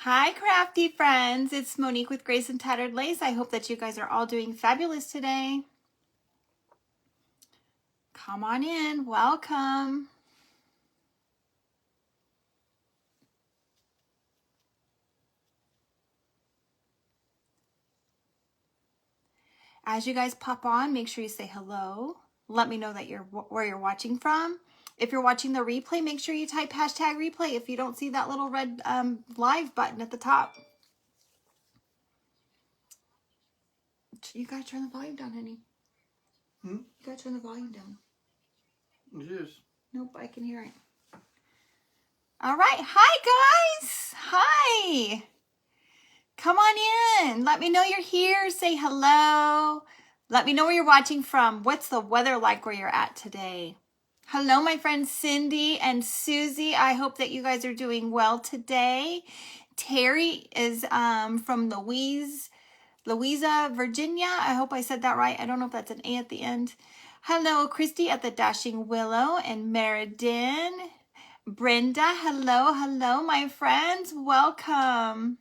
Hi, crafty friends. It's Monique with Grace and Tattered Lace. I hope that you guys are all doing fabulous today. Come on in. Welcome. As you guys pop on, make sure you say hello. Let me know that where you're watching from. If you're watching the replay, make sure you type hashtag replay if you don't see that little red live button at the top. You gotta turn the volume down, honey. You gotta turn the volume down. It is. Nope, I can hear it. All right. Hi, guys. Hi. Come on in. Let me know you're here. Say hello. Let me know where you're watching from. What's the weather like where you're at today? Hello, my friends Cindy and Susie. I hope that you guys are doing well today. Terry is from Louisa, Virginia. I hope I said that right. I don't know if that's an A at the end. Hello, Christy at the Dashing Willow and Meriden. Brenda, hello, my friends. Welcome.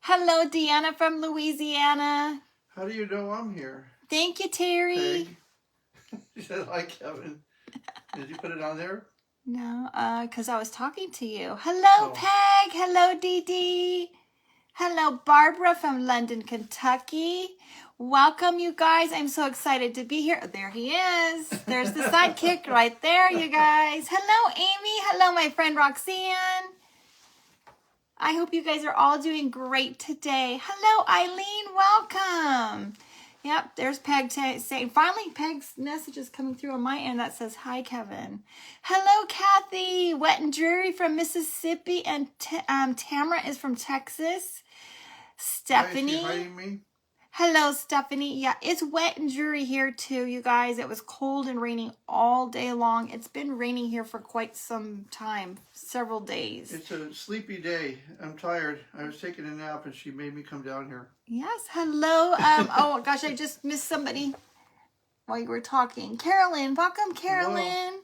Hello, Deanna from Louisiana. How do you know I'm here? Thank you, Terry. Peg. You said hi, Kevin. Did you put it on there? No, because I was talking to you. Hello, Peg. Hello, Dee Dee. Hello, Barbara from London, Kentucky. Welcome, you guys. I'm so excited to be here. There he is. There's the sidekick right there, you guys. Hello, Amy. Hello, my friend Roxanne. I hope you guys are all doing great today. Hello, Eileen. Welcome. Yep, there's Peg saying, finally, Peg's message is coming through on my end that says, hi, Kevin. Hello, Kathy. Wet and Dreary from Mississippi, and Tamara is from Texas. Stephanie. Why is she hiding me? Hello, Stephanie. Yeah, it's wet and dreary here too, you guys. It was cold and raining all day long. It's been raining here for quite some time, several days. It's a sleepy day. I'm tired. I was taking a nap and she made me come down here. Yes, hello. Oh gosh, I just missed somebody while you were talking. Carolyn, welcome, Carolyn.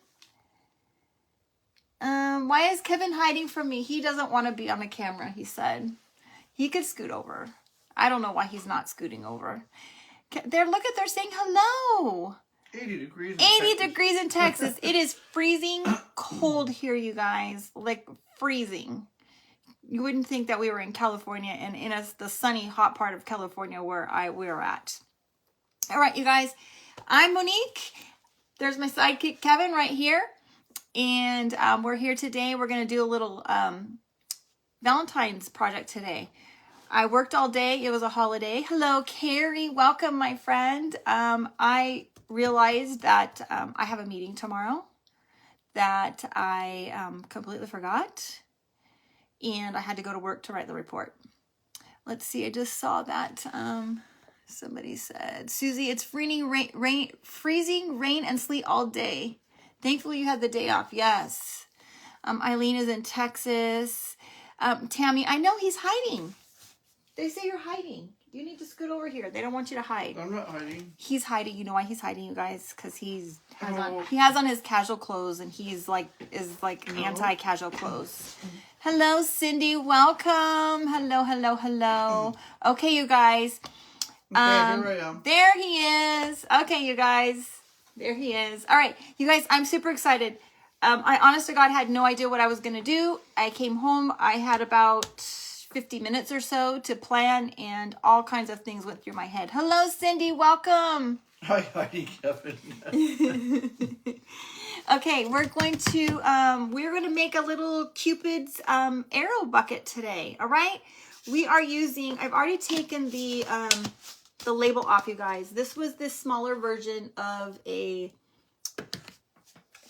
Why is Kevin hiding from me? He doesn't want to be on the camera, he said. He could scoot over. I don't know why he's not scooting over. They're saying hello. 80 degrees. 80 degrees in Texas. It is freezing cold here, you guys. Like freezing. You wouldn't think that we were in California and in the sunny, hot part of California where we're at. All right, you guys. I'm Monique. There's my sidekick, Kevin, right here. And we're here today. We're going to do a little Valentine's project today. I worked all day. It was a holiday. Hello, Carrie. Welcome, my friend. I realized that I have a meeting tomorrow that I completely forgot. And I had to go to work to write the report. Let's see. I just saw that somebody said, Susie, it's freezing rain and sleet all day. Thankfully, you had the day off. Yes. Eileen is in Texas. Tammy, I know he's hiding. They say you're hiding. You need to scoot over here. They don't want you to hide. I'm not hiding. He's hiding. You know why he's hiding, you guys? Because he has on his casual clothes, and is anti-casual clothes. Hello, Cindy. Welcome. Hello. Okay, you guys. Okay, here I am. There he is. Okay, you guys. There he is. All right, you guys. I'm super excited. I honest to God had no idea what I was going to do. I came home. I had about 50 minutes or so to plan, and all kinds of things went through my head. Hello, Cindy. Welcome. Hi, Kevin. Okay, we're going to make a little Cupid's arrow bucket today. All right. We are using. I've already taken the label off, you guys. This was this smaller version of a.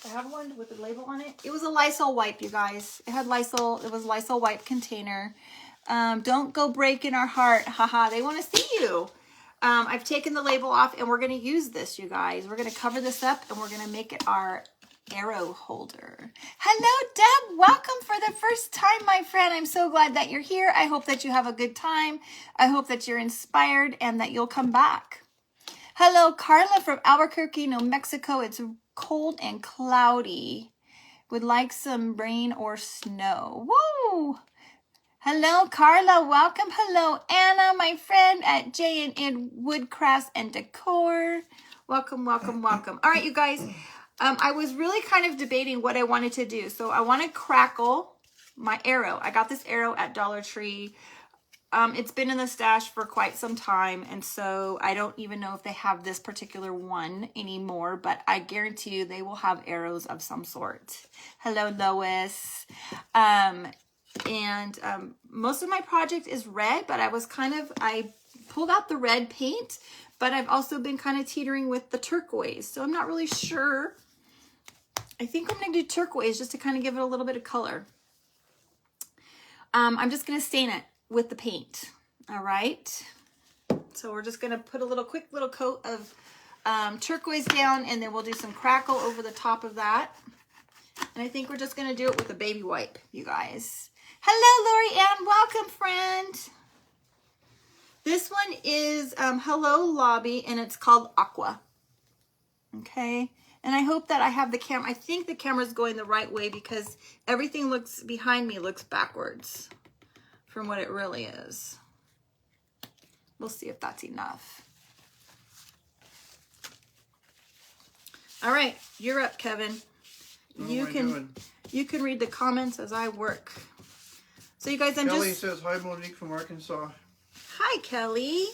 I have one with the label on it. It was a Lysol wipe, you guys. It had Lysol. It was a Lysol wipe container. Don't go breaking our heart. Haha, they want to see you. I've taken the label off, and we're going to use this, you guys. We're going to cover this up, and we're going to make it our arrow holder. Hello, Deb. Welcome for the first time, my friend. I'm so glad that you're here. I hope that you have a good time. I hope that you're inspired and that you'll come back. Hello, Carla from Albuquerque, New Mexico. It's cold and cloudy. Would like some rain or snow. Woo! Hello, Carla. Welcome. Hello, Anna, my friend at J&N Woodcrafts and Decor. Welcome, welcome, welcome. All right, you guys. I was really kind of debating what I wanted to do. So I want to crackle my arrow. I got this arrow at Dollar Tree. It's been in the stash for quite some time, and so I don't even know if they have this particular one anymore, but I guarantee you they will have arrows of some sort. Hello, Lois. Most of my project is red, but I pulled out the red paint, but I've also been kind of teetering with the turquoise, so I'm not really sure. I think I'm going to do turquoise just to kind of give it a little bit of color. I'm just going to stain it with the paint. All right. So we're just going to put a quick little coat of turquoise down, and then we'll do some crackle over the top of that. And I think we're just going to do it with a baby wipe, you guys. Hello, Lori Ann. Welcome, friend. This one is Hello Lobby, and it's called Aqua. Okay. And I hope that I have the camera. I think the camera's going the right way because everything behind me looks backwards from what it really is. We'll see if that's enough. All right, you're up, Kevin. You can read the comments as I work. So you guys, Kelly says, hi, Monique from Arkansas. Hi, Kelly.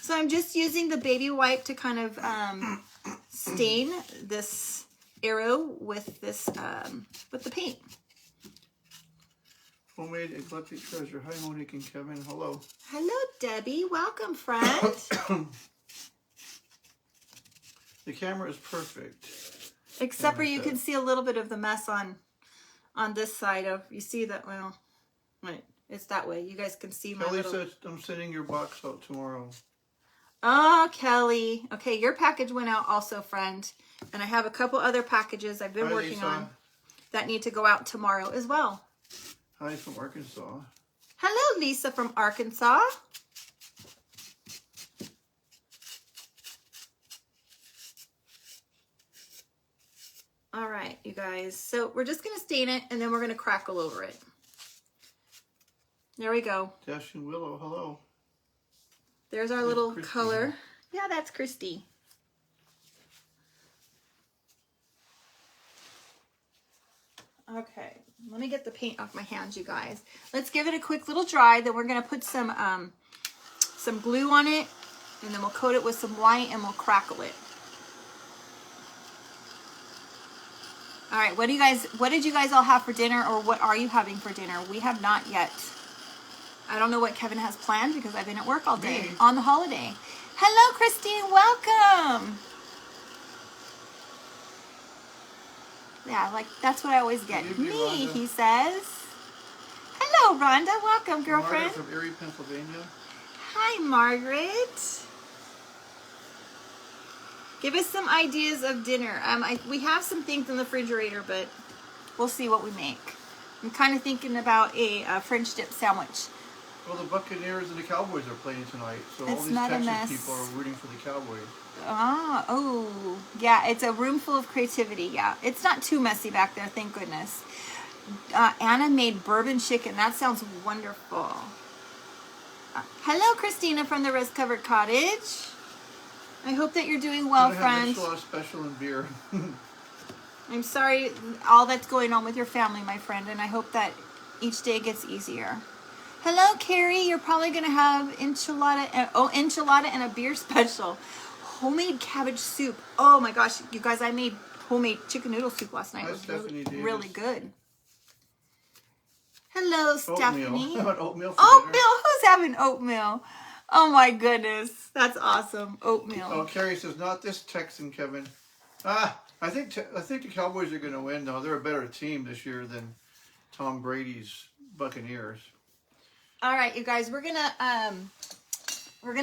So I'm just using the baby wipe to kind of stain this arrow with this with the paint. Homemade eclectic treasure. Hi, Monique and Kevin. Hello. Hello, Debbie. Welcome, friend. The camera is perfect. Except for you can see a little bit of the mess on this side of, you see that, well, it's that way. You guys can see my Kelly says, I'm sending your box out tomorrow. Oh, Kelly. Okay, your package went out also, friend. And I have a couple other packages I've been working on that need to go out tomorrow as well. Hi from Arkansas. Hello, Lisa from Arkansas. All right, you guys. So we're just going to stain it, and then we're going to crackle over it. There we go. Dash and Willow, hello. There's our little color. Yeah, that's Christy. Okay, let me get the paint off my hands, you guys. Let's give it a quick little dry. Then we're going to put some glue on it, and then we'll coat it with some white, and we'll crackle it. All right, what did you guys all have for dinner, or what are you having for dinner? We have not yet. I don't know what Kevin has planned because I've been at work all day on the holiday. Hello, Christine. Welcome. Yeah, like that's what I always get. Me, he says. Hello, Rhonda. Welcome, girlfriend. Margaret from Erie, Pennsylvania. Hi, Margaret. Give us some ideas of dinner. We have some things in the refrigerator, but we'll see what we make. I'm kind of thinking about a French dip sandwich. Well, the Buccaneers and the Cowboys are playing tonight, so all these Texas people are rooting for the Cowboys. Oh, yeah, it's a room full of creativity, yeah. It's not too messy back there, thank goodness. Anna made bourbon chicken. That sounds wonderful. Hello, Christina from the Rose Covered Cottage. I hope that you're doing well, friend. Have special and beer. I'm sorry all that's going on with your family, my friend, and I hope that each day gets easier. Hello, Carrie. You're probably going to have enchilada and a beer special. Homemade cabbage soup. Oh my gosh, you guys, I made homemade chicken noodle soup last night. It was really good. Hello, Stephanie. Oatmeal. Oatmeal? Who's having oatmeal? Oh my goodness. That's awesome. Oatmeal. Oh, Carrie says, not this Texan, Kevin. I think the Cowboys are going to win, though. They're a better team this year than Tom Brady's Buccaneers. All right, you guys, we're gonna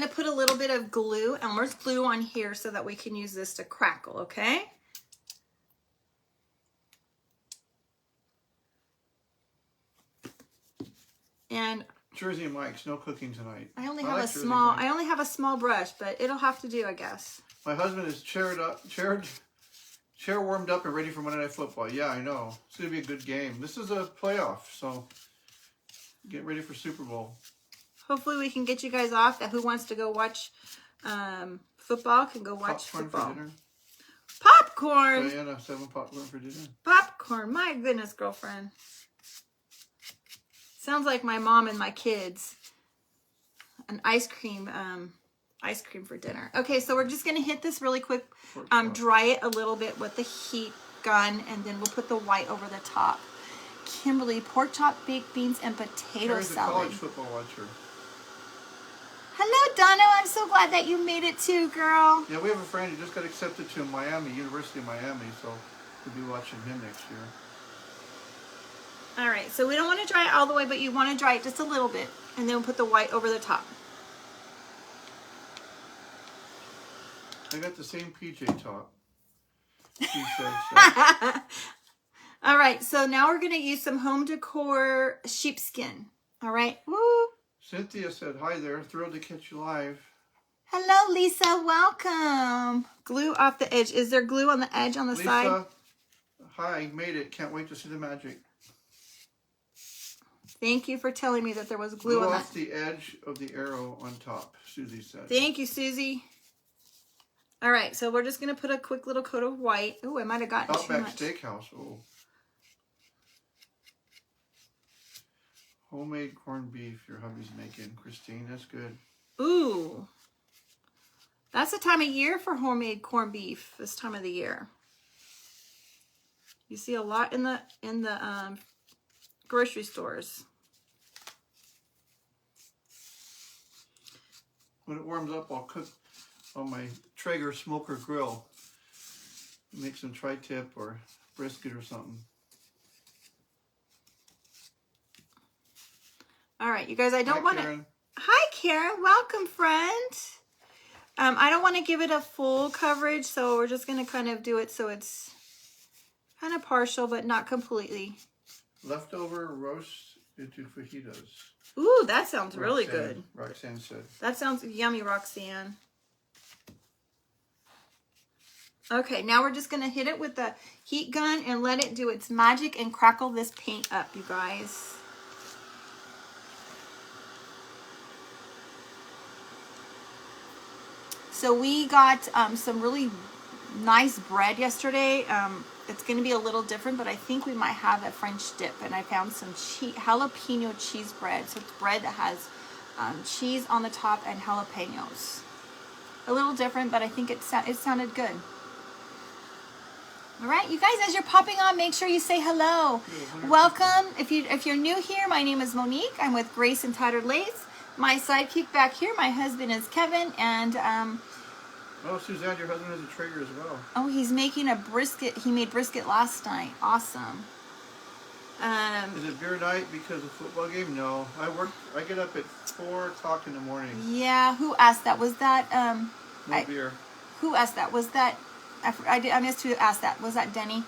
put a little bit of glue, Elmer's glue, on here so that we can use this to crackle, okay? And Jersey Mike's, no cooking tonight. I only have a small brush, but it'll have to do, I guess. My husband is chair warmed up and ready for Monday Night Football. Yeah, I know. It's gonna be a good game. This is a playoff, so Get ready for Super Bowl. Hopefully we can get you guys off. That who wants to go watch football can go watch Popcorn football. for dinner. Popcorn. Diana, 7 popcorn for dinner. Popcorn. My goodness, girlfriend. Sounds like my mom and my kids. An ice cream for dinner. Okay, so we're just gonna hit this really quick. Dry it a little bit with the heat gun, and then we'll put the white over the top. Kimberly, pork chop, baked beans, and potato Here's salad. a college football watcher. Hello, Donna. I'm so glad that you made it too, girl. Yeah, we have a friend who just got accepted to Miami, University of Miami, so we'll be watching him next year. All right, so we don't want to dry it all the way, but you want to dry it just a little bit, and then we'll put the white over the top. I got the same PJ top. So. All right, so now we're going to use some home decor sheepskin. All right, woo. Cynthia said, hi there, thrilled to catch you live. Hello, Lisa, welcome. Glue off the edge. Is there glue on the edge on the side? Lisa, hi, made it. Can't wait to see the magic. Thank you for telling me that there was glue on off the edge of the arrow on top, Susie said. Thank you, Susie. All right, so we're just going to put a quick little coat of white. Oh, I might have gotten too much. Outback Steakhouse, oh. Homemade corned beef your hubby's making. Christine, that's good. Ooh. That's the time of year for homemade corned beef, this time of the year. You see a lot in the grocery stores. When it warms up, I'll cook on my Traeger smoker grill. Make some tri-tip or brisket or something. All right, you guys, I don't want to... Hi, Karen. Welcome, friend. I don't want to give it a full coverage, so we're just going to kind of do it so it's kind of partial, but not completely. Leftover roast into fajitas. Ooh, that sounds really good. Roxanne said. That sounds yummy, Roxanne. Okay, now we're just going to hit it with the heat gun and let it do its magic and crackle this paint up, you guys. So we got some really nice bread yesterday. It's going to be a little different, but I think we might have a French dip. And I found some jalapeno cheese bread. So it's bread that has cheese on the top and jalapenos. A little different, but I think it sounded good. All right, you guys, as you're popping on, make sure you say hello. Welcome. If you're new here, my name is Monique. I'm with Grace and Tattered Lace. My sidekick back here, my husband is Kevin, and oh, Suzanne, your husband has a Traeger as well. Oh, he's making a brisket. He made brisket last night. Awesome. Is it beer night because of football game? No, I get up at 4 o'clock in the morning. Yeah, who asked that? Was that no beer. Who asked that? Was that I missed who asked that. Was that Denny?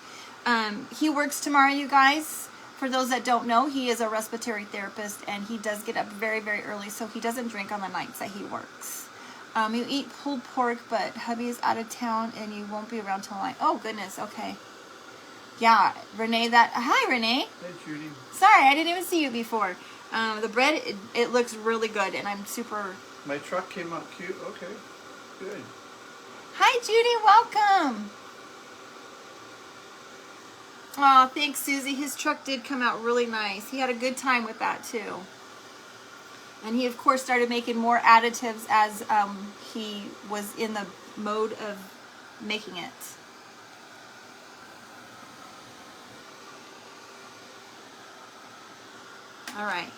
He works tomorrow, you guys. For those that don't know, he is a respiratory therapist, and he does get up very, very early, so he doesn't drink on the nights that he works. You eat pulled pork, but hubby is out of town, and you won't be around till 9. Oh, goodness, okay. Yeah, Renee, hi, Renee. Hey, Judy. Sorry, I didn't even see you before. The bread, it looks really good, and I'm super... My truck came out cute. Okay, good. Hi, Judy, welcome. Oh, thanks, Susie. His truck did come out really nice. He had a good time with that, too. And he, of course, started making more additives as he was in the mode of making it. All right.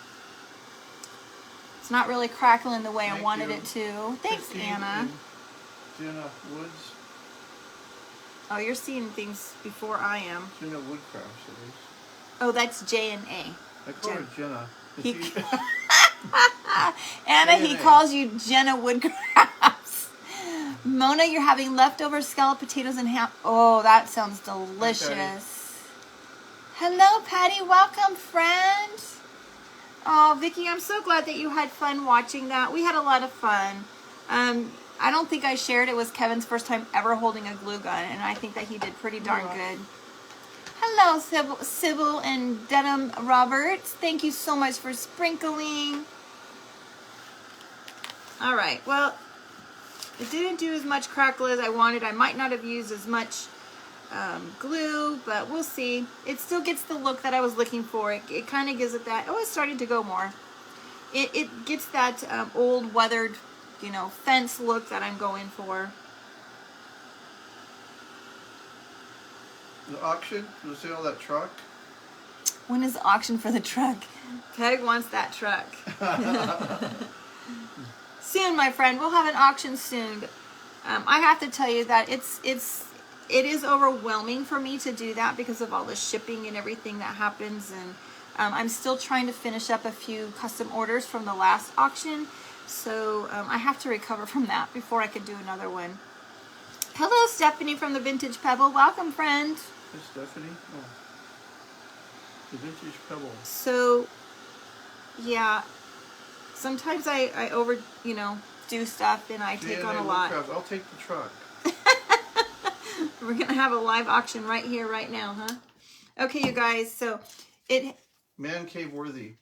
It's not really crackling the way I wanted it to. Thanks, Christine Anna. Jenna Woods. Oh, you're seeing things before I am. Jenna Woodcrafts, at least. Oh, that's J and A. I call her Jenna. Anna, he calls you Jenna Woodcrafts. Mona, you're having leftover scalloped potatoes and ham. Oh, that sounds delicious. Hello, Patty. Welcome, friend. Oh, Vicky, I'm so glad that you had fun watching that. We had a lot of fun. I don't think I shared it was Kevin's first time ever holding a glue gun, and I think that he did pretty darn good. Hello, Hello, Sybil and Denham Roberts. Thank you so much for sprinkling. All right, well, it didn't do as much crackle as I wanted. I might not have used as much glue, but we'll see. It still gets the look that I was looking for. It kind of gives it that, oh, it's starting to go more. It gets that old weathered, you know, fence look that I'm going for. The auction, you see all that truck? When is the auction for the truck? Peg wants that truck. Soon, my friend. We'll have an auction soon. I have to tell you that it is overwhelming for me to do that because of all the shipping and everything that happens. And I'm still trying to finish up a few custom orders from the last auction. So I have to recover from that before I can do another one. Hello, Stephanie from the Vintage Pebble. Welcome, friend. Hey, Stephanie. Oh. The Vintage Pebble. So, yeah. Sometimes I over, you know, do stuff and I take on a lot. I'll take the truck. We're going to have a live auction right here, right now, huh? Okay, you guys, so it... Man cave worthy.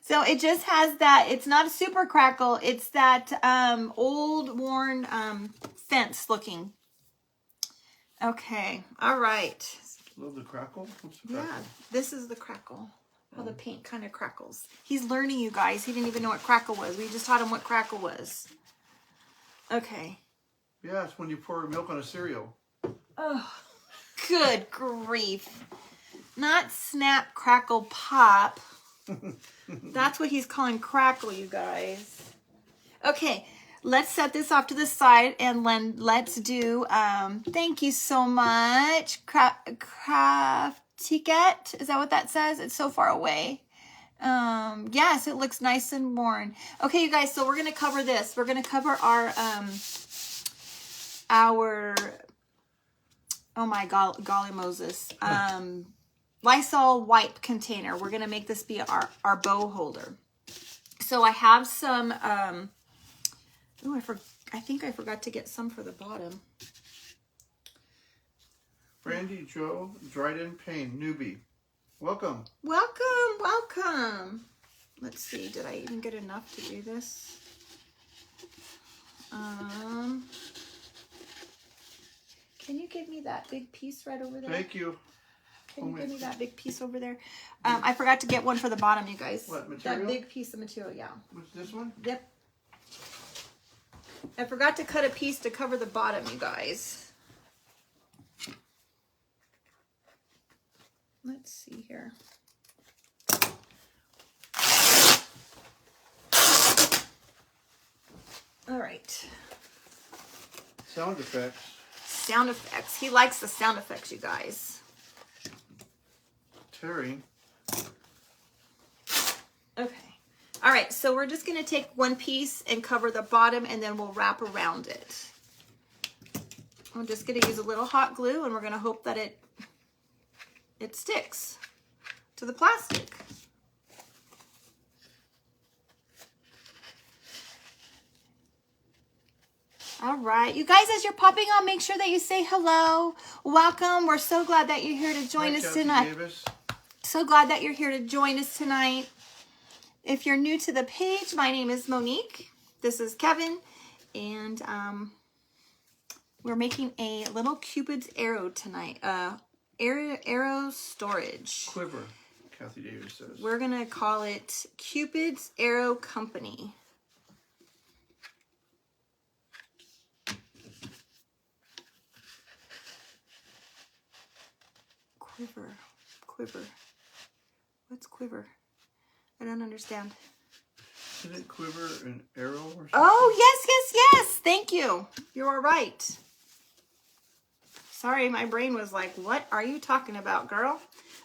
So it just has that, it's not a super crackle, it's that old worn fence looking. Okay, all right. Love the crackle? What's the crackle? Yeah, this is the crackle. How the paint kind of crackles. He's learning, you guys. He didn't even know what crackle was. We just taught him what crackle was. Okay. Yeah, it's when you pour milk on a cereal. Oh, good grief. Not snap, crackle, pop. That's what he's calling crackle, you guys. Okay, let's set this off to the side and then let's do, thank you so much, Craft Ticket. Is that what that says? It's so far away. Yes, it looks nice and worn. Okay, you guys, so we're going to cover this. We're going to cover our, oh my golly Moses, Lysol wipe container. We're going to make this be our bow holder. So I have some, oh, I think I forgot to get some for the bottom. Brandy Joe, Dryden Payne, newbie. Welcome. Welcome, welcome. Let's see, did I even get enough to do this? Can you give me that big piece right over there? Thank you. Can you give me that big piece over there? I forgot to get one for the bottom, you guys. What, material? That big piece of material, yeah. What's this one? Yep. I forgot to cut a piece to cover the bottom, you guys. Let's see here. All right. Sound effects. Sound effects. He likes the sound effects, you guys. Terry. Okay. All right, so we're just going to take one piece and cover the bottom, and then we'll wrap around it. I'm just going to use a little hot glue, and we're going to hope that it sticks to the plastic. All right, you guys, as you're popping on, make sure that you say hello. Welcome. We're so glad that you're here to join us tonight. So glad that you're here to join us tonight. If you're new to the page, my name is Monique. This is Kevin, and we're making a little Cupid's arrow tonight. Arrow storage. Quiver, Kathy Davis says. We're going to call it Cupid's Arrow Company. Quiver. What's quiver? I don't understand. Isn't it quiver an arrow or something? Oh, yes. Thank you. You are right. Sorry, my brain was like, what are you talking about, girl?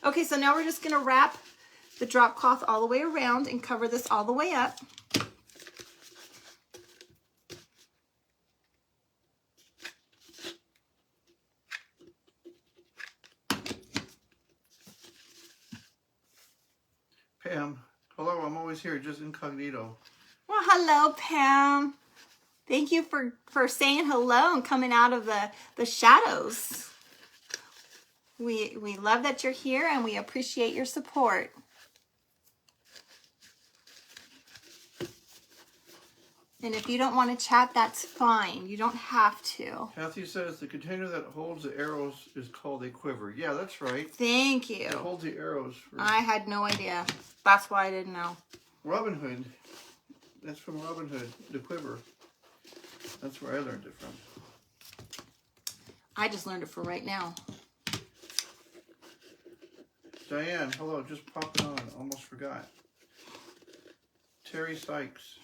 Okay, so now we're just going to wrap the drop cloth all the way around and cover this all the way up. Pam, hello, I'm always here, just incognito. Well, hello, Pam. Thank you for saying hello and coming out of the shadows. We love that you're here and we appreciate your support. And if you don't want to chat, that's fine. You don't have to. Kathy says the container that holds the arrows is called a quiver. Yeah, that's right. Thank you. It holds the arrows. I had no idea. That's why I didn't know. Robin Hood. That's from Robin Hood, the quiver. That's where I learned it from. I just learned it for right now. Diane, hello, just popping on. Almost forgot. Terry Sykes.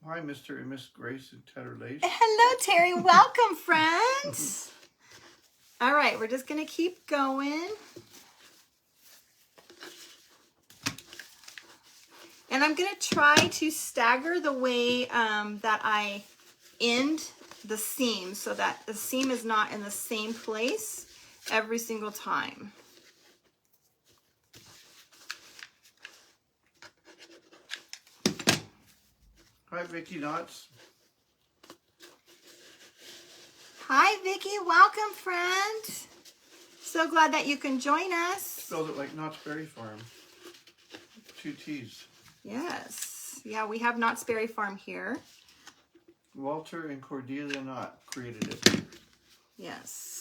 Hi, Mr. and Miss Grace and Tatter Lace. Hello, Terry. Welcome, friends. All right, we're just going to keep going. And I'm going to try to stagger the way that I end the seam so that the seam is not in the same place every single time. Hi, Vicky Knots. Hi, Vicky. Welcome, friend. So glad that you can join us. Spells it like Knott's Berry Farm. 2 T's. Yes. Yeah, we have Knott's Berry Farm here. Walter and Cordelia Knott created it. Yes.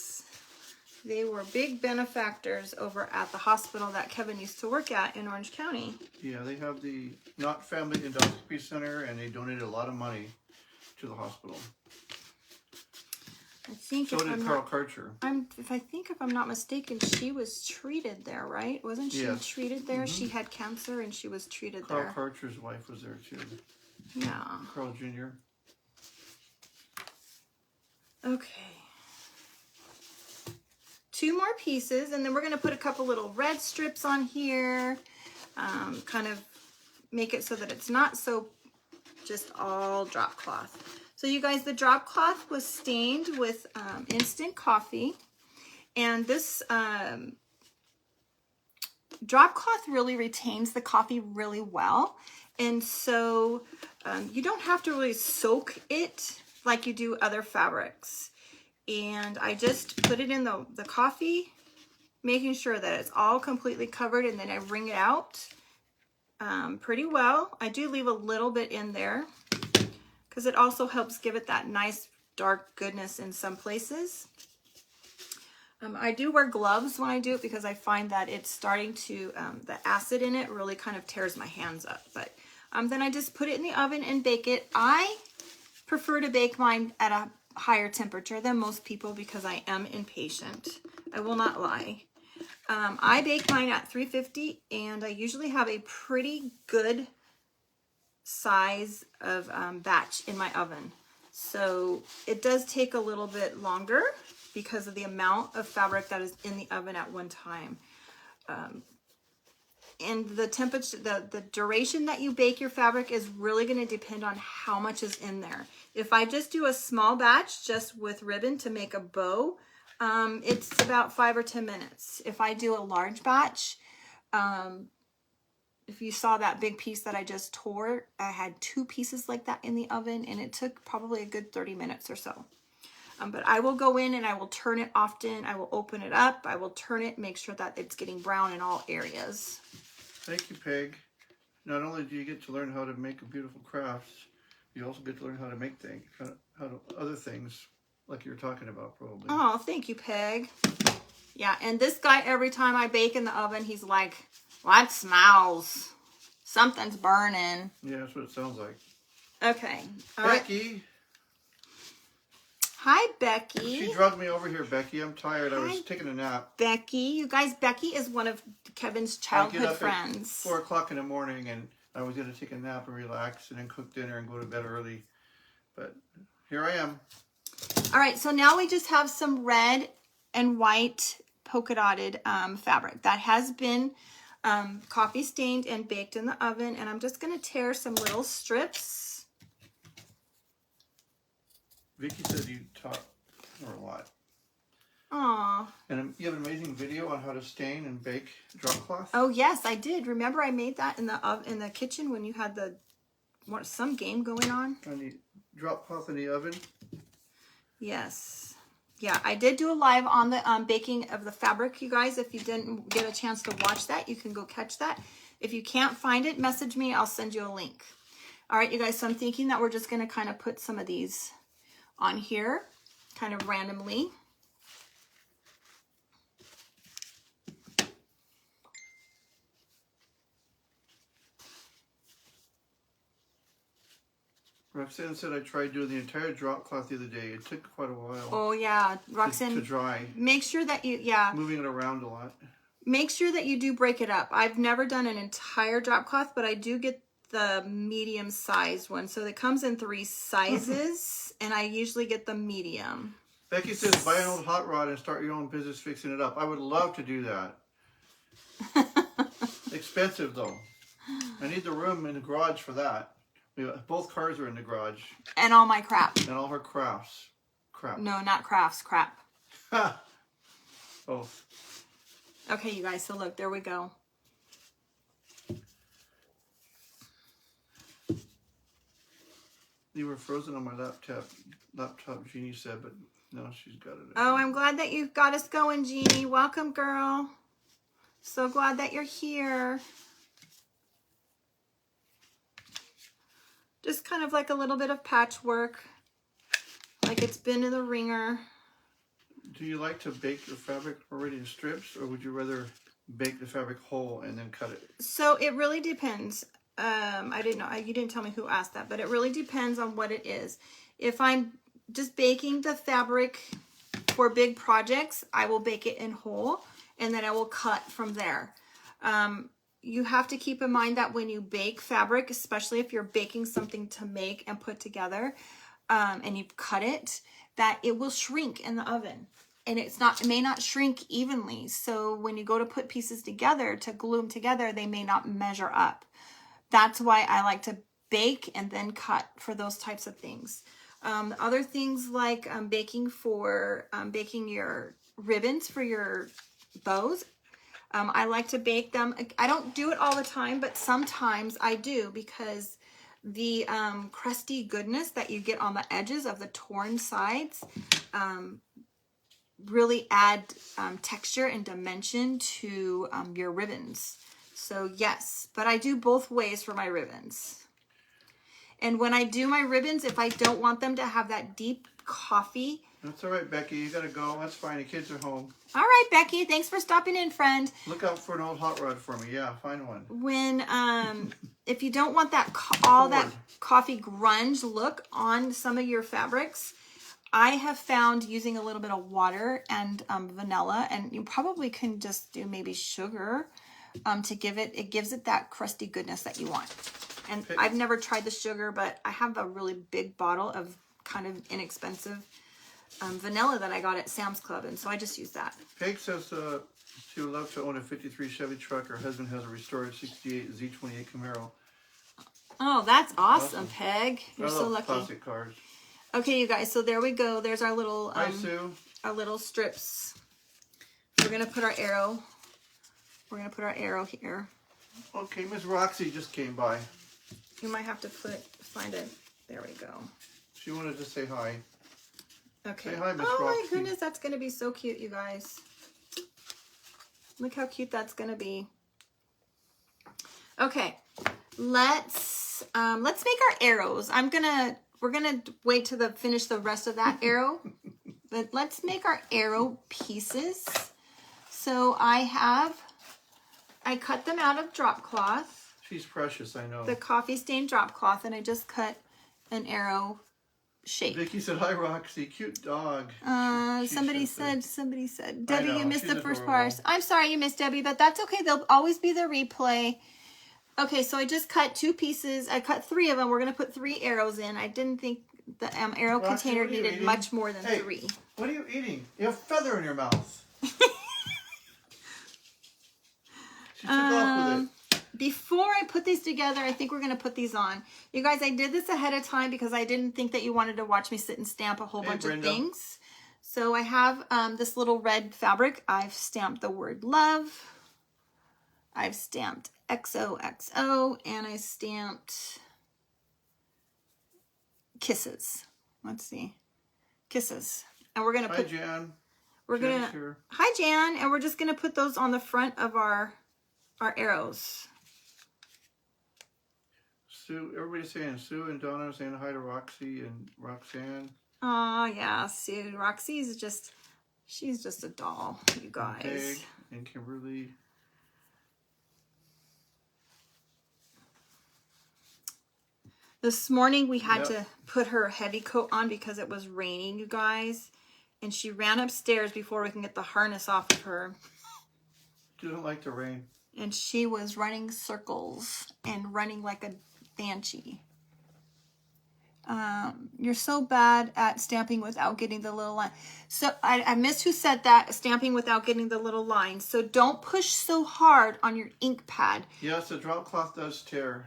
They were big benefactors over at the hospital that Kevin used to work at in Orange County. Yeah, they have the Knott Family Endoscopy Center, and they donated a lot of money to the hospital. I think So did Carl Karcher. If I'm not mistaken, she was treated there, right? Wasn't she treated there? She had cancer and she was treated there. Carl Karcher's wife was there too. Yeah. Carl Jr. Okay. 2 more pieces, and then we're going to put a couple little red strips on here, kind of make it so that it's not so just all drop cloth. So you guys, the drop cloth was stained with instant coffee, and this drop cloth really retains the coffee really well, and so you don't have to really soak it like you do other fabrics. And I just put it in the coffee, making sure that it's all completely covered, and then I wring it out pretty well. I do leave a little bit in there because it also helps give it that nice dark goodness in some places. I do wear gloves when I do it because I find that it's starting to, the acid in it really kind of tears my hands up. But then I just put it in the oven and bake it. I prefer to bake mine at a higher temperature than most people because I am impatient. I will not lie. I bake mine at 350, and I usually have a pretty good size of batch in my oven. So it does take a little bit longer because of the amount of fabric that is in the oven at one time. And the temperature, the duration that you bake your fabric is really going to depend on how much is in there. If I just do a small batch just with ribbon to make a bow, it's about 5 or 10 minutes. If I do a large batch, if you saw that big piece that I just tore, I had 2 pieces like that in the oven, and it took probably a good 30 minutes or so. But I will go in and I will turn it often. I will open it up. I will turn it, make sure that it's getting brown in all areas. Thank you, Peg. Not only do you get to learn how to make a beautiful crafts, you also get to learn how to make things, other things like you're talking about probably. Oh, thank you, Peg. Yeah, and this guy, every time I bake in the oven, he's like, well, that smells. Something's burning. Yeah, that's what it sounds like. Okay. All Becky. right. Hi, Becky. She drugged me over here, Becky. I'm tired. I was taking a nap. Becky. You guys, Becky is one of Kevin's childhood friends. At 4 o'clock in the morning, and I was going to take a nap and relax and then cook dinner and go to bed early. But here I am. All right, so now we just have some red and white polka dotted fabric that has been coffee stained and baked in the oven. And I'm just going to tear some little strips. Vicky said you taught her a lot. Aww. And you have an amazing video on how to stain and bake drop cloth. Oh yes, I did. Remember I made that in the kitchen when you had some game going on? On the drop cloth in the oven. Yes. Yeah, I did do a live on the baking of the fabric, you guys. If you didn't get a chance to watch that, you can go catch that. If you can't find it, message me. I'll send you a link. All right, you guys, so I'm thinking that we're just going to kind of put some of these on here, kind of randomly. Roxanne said I tried doing the entire drop cloth the other day. It took quite a while. Oh, yeah. Roxanne, to dry. Make sure that you, yeah. Moving it around a lot. Make sure that you do break it up. I've never done an entire drop cloth, but I do get the medium sized one. So it comes in 3 sizes, and I usually get the medium. Becky says, buy an old hot rod and start your own business fixing it up. I would love to do that. Expensive, though. I need the room in the garage for that. Both cars are in the garage. And all my crap. And all her crafts. Crap. No, not crafts, crap. Both. Okay, you guys, so look, there we go. You were frozen on my laptop, Jeannie said, but no, she's got it. Oh, I'm glad that you've got us going, Jeannie. Welcome, girl. So glad that you're here. Just kind of like a little bit of patchwork, like it's been in the ringer. Do you like to bake your fabric already in strips, or would you rather bake the fabric whole and then cut it? So it really depends. I didn't know, you didn't tell me who asked that, but it really depends on what it is. If I'm just baking the fabric for big projects, I will bake it in whole, and then I will cut from there. You have to keep in mind that when you bake fabric, especially if you're baking something to make and put together, and you cut it, that it will shrink in the oven. And it may not shrink evenly. So when you go to put pieces together, to glue them together, they may not measure up. That's why I like to bake and then cut for those types of things. Other things like baking your ribbons for your bows. I like to bake them. I don't do it all the time, but sometimes I do, because the crusty goodness that you get on the edges of the torn sides really add texture and dimension to your ribbons. So yes, but I do both ways for my ribbons. And when I do my ribbons, if I don't want them to have that deep coffee. That's all right, Becky. You got to go. That's fine. The kids are home. All right, Becky. Thanks for stopping in, friend. Look out for an old hot rod for me. Yeah, find one. When, if you don't want that that coffee grunge look on some of your fabrics, I have found using a little bit of water and vanilla, and you probably can just do maybe sugar to give it, gives it that crusty goodness that you want. And I've never tried the sugar, but I have a really big bottle of kind of inexpensive vanilla that I got at Sam's Club, and so I just use that. Peg says she would love to own a 53 Chevy truck. Her husband has a restored 68 Z28 Camaro. Oh, that's awesome, Peg. You're so lucky. Classic cars. Okay, you guys, so there we go. There's our little Hi, Sue. Our little strips. We're gonna put our arrow. We're gonna put our arrow here. Okay, Miss Roxy just came by. You might have to find it. There we go. She wanted to say hi. Okay. Say hi, Miss Roxy. Roxy. My goodness, that's gonna be so cute, you guys. Look how cute that's gonna be. Okay, let's make our arrows. We're gonna wait to finish the rest of that arrow, but let's make our arrow pieces. So I cut them out of drop cloth. She's precious, I know. The coffee stained drop cloth, and I just cut an arrow shape. Vicky said, hi, Roxy, cute dog. Somebody said, Debbie, you missed the first part. I'm sorry you missed, Debbie, but that's okay. There'll always be the replay. Okay, so I just cut 2 pieces. I cut 3 of them. We're going to put 3 arrows in. I didn't think the arrow Roxy, container needed much more than 3. What are you eating? You have feather in your mouth. She took off with it. Before I put these together, I think we're going to put these on. You guys, I did this ahead of time because I didn't think that you wanted to watch me sit and stamp a whole bunch of things. So I have this little red fabric. I've stamped the word love. I've stamped XOXO, and I stamped kisses. Let's see. Kisses. And we're gonna Hi, put. Jan. We're Jan's gonna. here. Hi, Jan, and we're just gonna put those on the front of our arrows. Sue, everybody's saying Sue and Donna are saying hi to Roxy and Roxanne. Oh yeah, Sue. Roxy's just. She's just a doll, you guys. And Peg and Kimberly. This morning we had to put her heavy coat on because it was raining, you guys. And she ran upstairs before we can get the harness off of her. She doesn't like the rain. And she was running circles and running like a banshee. You're so bad at stamping without getting the little line. So I missed who said that, stamping without getting the little line. So don't push so hard on your ink pad. Yes, the drop cloth does tear.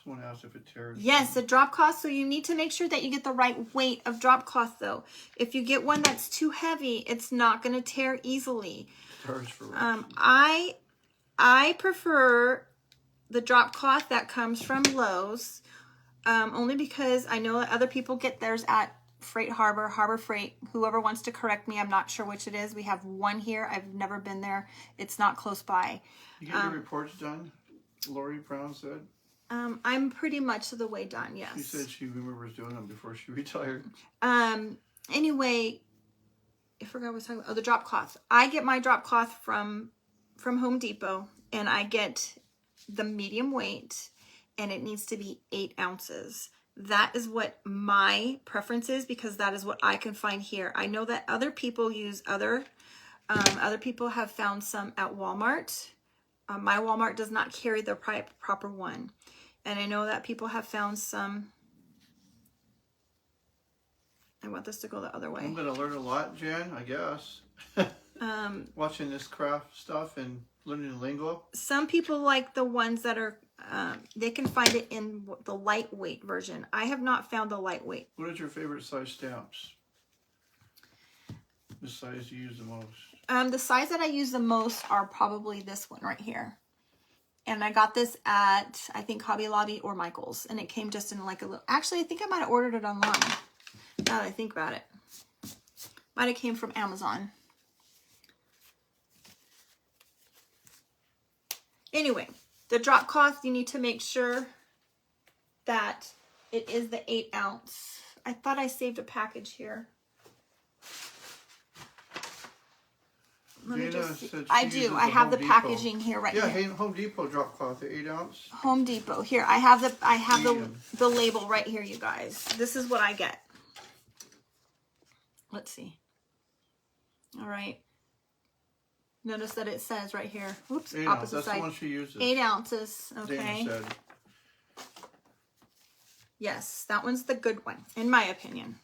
Someone asked if it tears. Yes, the drop cloth. So you need to make sure that you get the right weight of drop cloth though. If you get one that's too heavy, it's not going to tear easily. Stars for I prefer the drop cloth that comes from Lowe's. Only because I know that other people get theirs at Freight Harbor, Harbor Freight. Whoever wants to correct me, I'm not sure which it is. We have one here. I've never been there. It's not close by. You get your reports done? Lori Brown said. I'm pretty much the way done, yes. She said she remembers doing them before she retired. Anyway, I forgot what I was talking about. Oh, the drop cloth. I get my drop cloth from Home Depot, and I get the medium weight, and it needs to be 8 ounces. That is what my preference is because that is what I can find here. I know that other people use other people have found some at Walmart. My Walmart does not carry the proper one. And I know that people have found some. I want this to go the other way. I'm going to learn a lot, Jan, I guess. Watching this craft stuff and learning the lingo. Some people like the ones that are, they can find it in the lightweight version. I have not found the lightweight. What is your favorite size stamps? The size you use the most? The size that I use the most are probably this one right here. And I got this at, I think, Hobby Lobby or Michael's. And it came just in like a little, actually, I think I might have ordered it online. Now that I think about it. Might have came from Amazon. Anyway, the drop cloth, you need to make sure that it is the 8 ounce. I thought I saved a package here. Let me just see. I do. I have the packaging here right here. Yeah, Home Depot drop cloth, the 8 ounce. Home Depot. Here, I have the label right here, you guys. This is what I get. Let's see. All right. Notice that it says right here. Oops, opposite That's side. the one she uses. 8 ounces. Okay. Dana said. Yes, that one's the good one, in my opinion.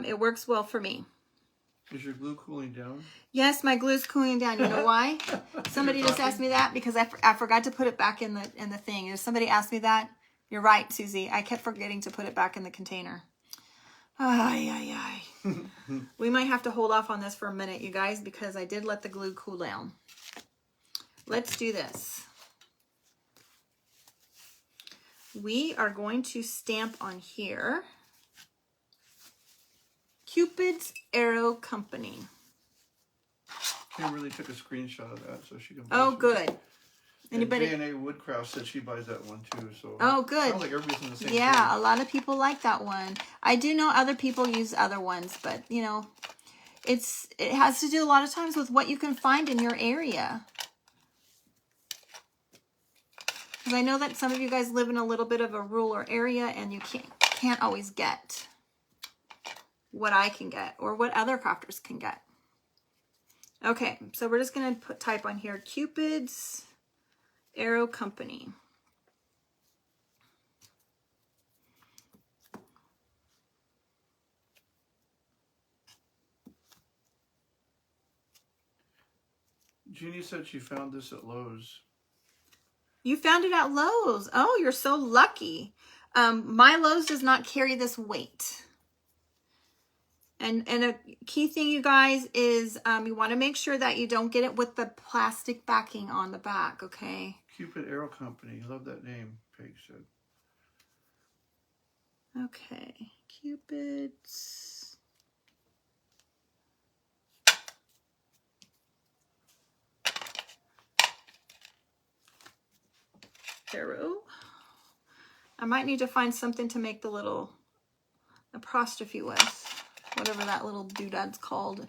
It works well for me. Is your glue cooling down? Yes, my glue's cooling down. You know why? Somebody just asked me that because I forgot to put it back in the thing. If somebody asked me that, you're right, Susie. I kept forgetting to put it back in the container. Ay, ay, ay. We might have to hold off on this for a minute, you guys, because I did let the glue cool down. Let's do this. We are going to stamp on here. Cupid's Arrow Company. Kim really took a screenshot of that so she can. Oh, good. Anybody? And J&A Woodcraft said she buys that one too. So. Oh, good. Sounds like everybody's in the same. Yeah, page. a lot of people like that one. I do know other people use other ones, but you know, it has to do a lot of times with what you can find in your area. Because I know that some of you guys live in a little bit of a rural area, and you can't always get what I can get or what other crafters can get. Okay, so we're just gonna type on here Cupid's Arrow Company. Jeannie said she found this at Lowe's. You found it at Lowe's. Oh, you're so lucky. My Lowe's does not carry this weight. And a key thing, you guys, is you want to make sure that you don't get it with the plastic backing on the back, okay? Cupid Arrow Company. Love that name, Paige said. Okay. Cupid's arrow. I might need to find something to make the little apostrophe with, whatever that little doodad's called.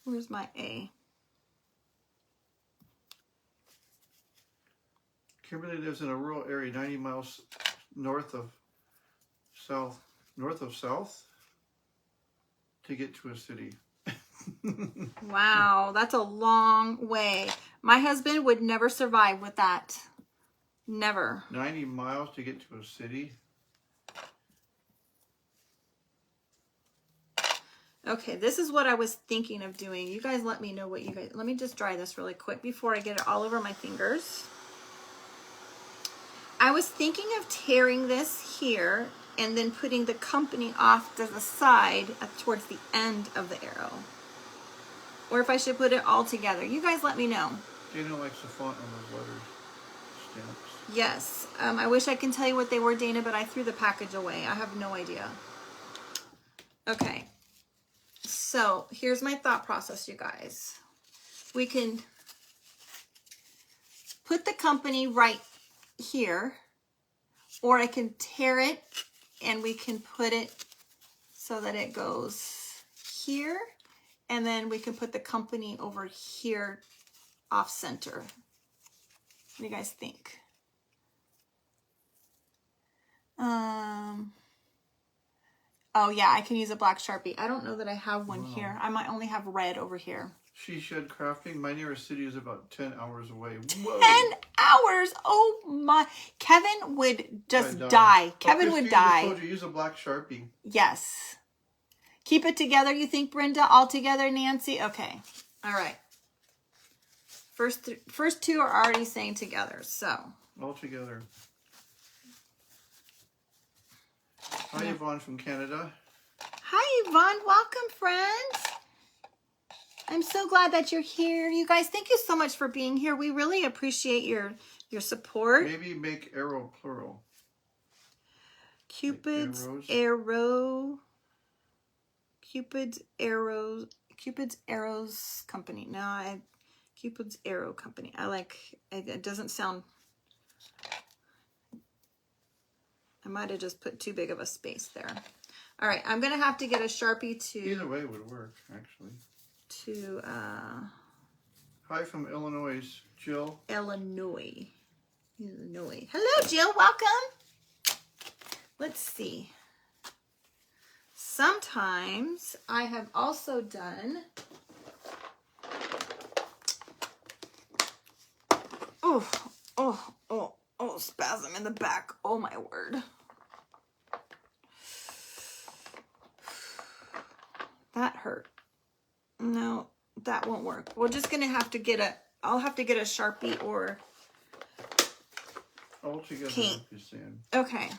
Where's my A? Kimberly lives in a rural area 90 miles north of south to get to a city. Wow, that's a long way. My husband would never survive with that. Never. 90 miles to get to a city? Okay, this is what I was thinking of doing. You guys let me know what you guys... Let me just dry this really quick before I get it all over my fingers. I was thinking of tearing this here and then putting the company off to the side towards the end of the arrow. Or if I should put it all together. You guys let me know. Dana likes the font on those letters. Stamps. Yes. I wish I can tell you what they were, Dana, but I threw the package away. I have no idea. Okay. So here's my thought process, you guys. We can put the company right here, or I can tear it and we can put it so that it goes here, and then we can put the company over here off center. What do you guys think? Oh yeah, I can use a black Sharpie. I don't know that I have one here. I might only have red over here. She Shed Crafting. My nearest city is about 10 hours away. Whoa. 10 hours? Oh my. Kevin would just die. Kevin would die. I told you, use a black Sharpie. Yes. Keep it together, you think, Brenda? All together, Nancy? Okay. All right. First two are already saying together, so. All together. Hi, Yvonne from Canada. Hi, Yvonne. Welcome, friends. I'm so glad that you're here. You guys, thank you so much for being here. We really appreciate your support. Maybe make arrow plural. Cupid's Like arrow. Cupid's Arrows Company. No, Cupid's Arrow Company. I like it. Doesn't sound... I might have just put too big of a space there. All right, I'm going to have to get a Sharpie to... Either way would work, actually. Hi from Illinois, Jill. Illinois. Hello, Jill. Welcome. Let's see. Sometimes I have also done... Oh, spasm in the back. Oh, my word. That hurt. No, that won't work. We're just going to have to get I'll have to get a Sharpie or all together, paint. You're saying. Okay.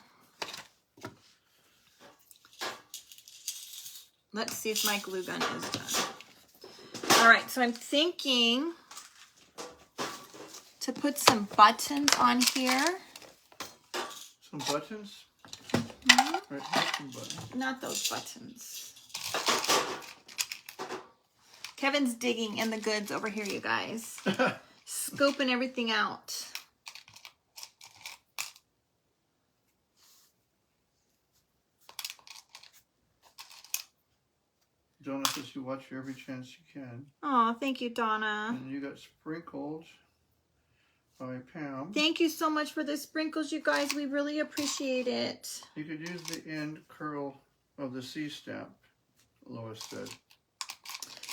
Let's see if my glue gun is done. All right, so I'm thinking to put some buttons on here. Some buttons? Mm-hmm. Right, here's some buttons. Not those buttons. Kevin's digging in the goods over here, you guys. Scoping everything out. Donna says you watch every chance you can. Oh, thank you, Donna. And you got sprinkled by Pam. Thank you so much for the sprinkles, you guys. We really appreciate it. You could use the end curl of the C stamp, Lois said.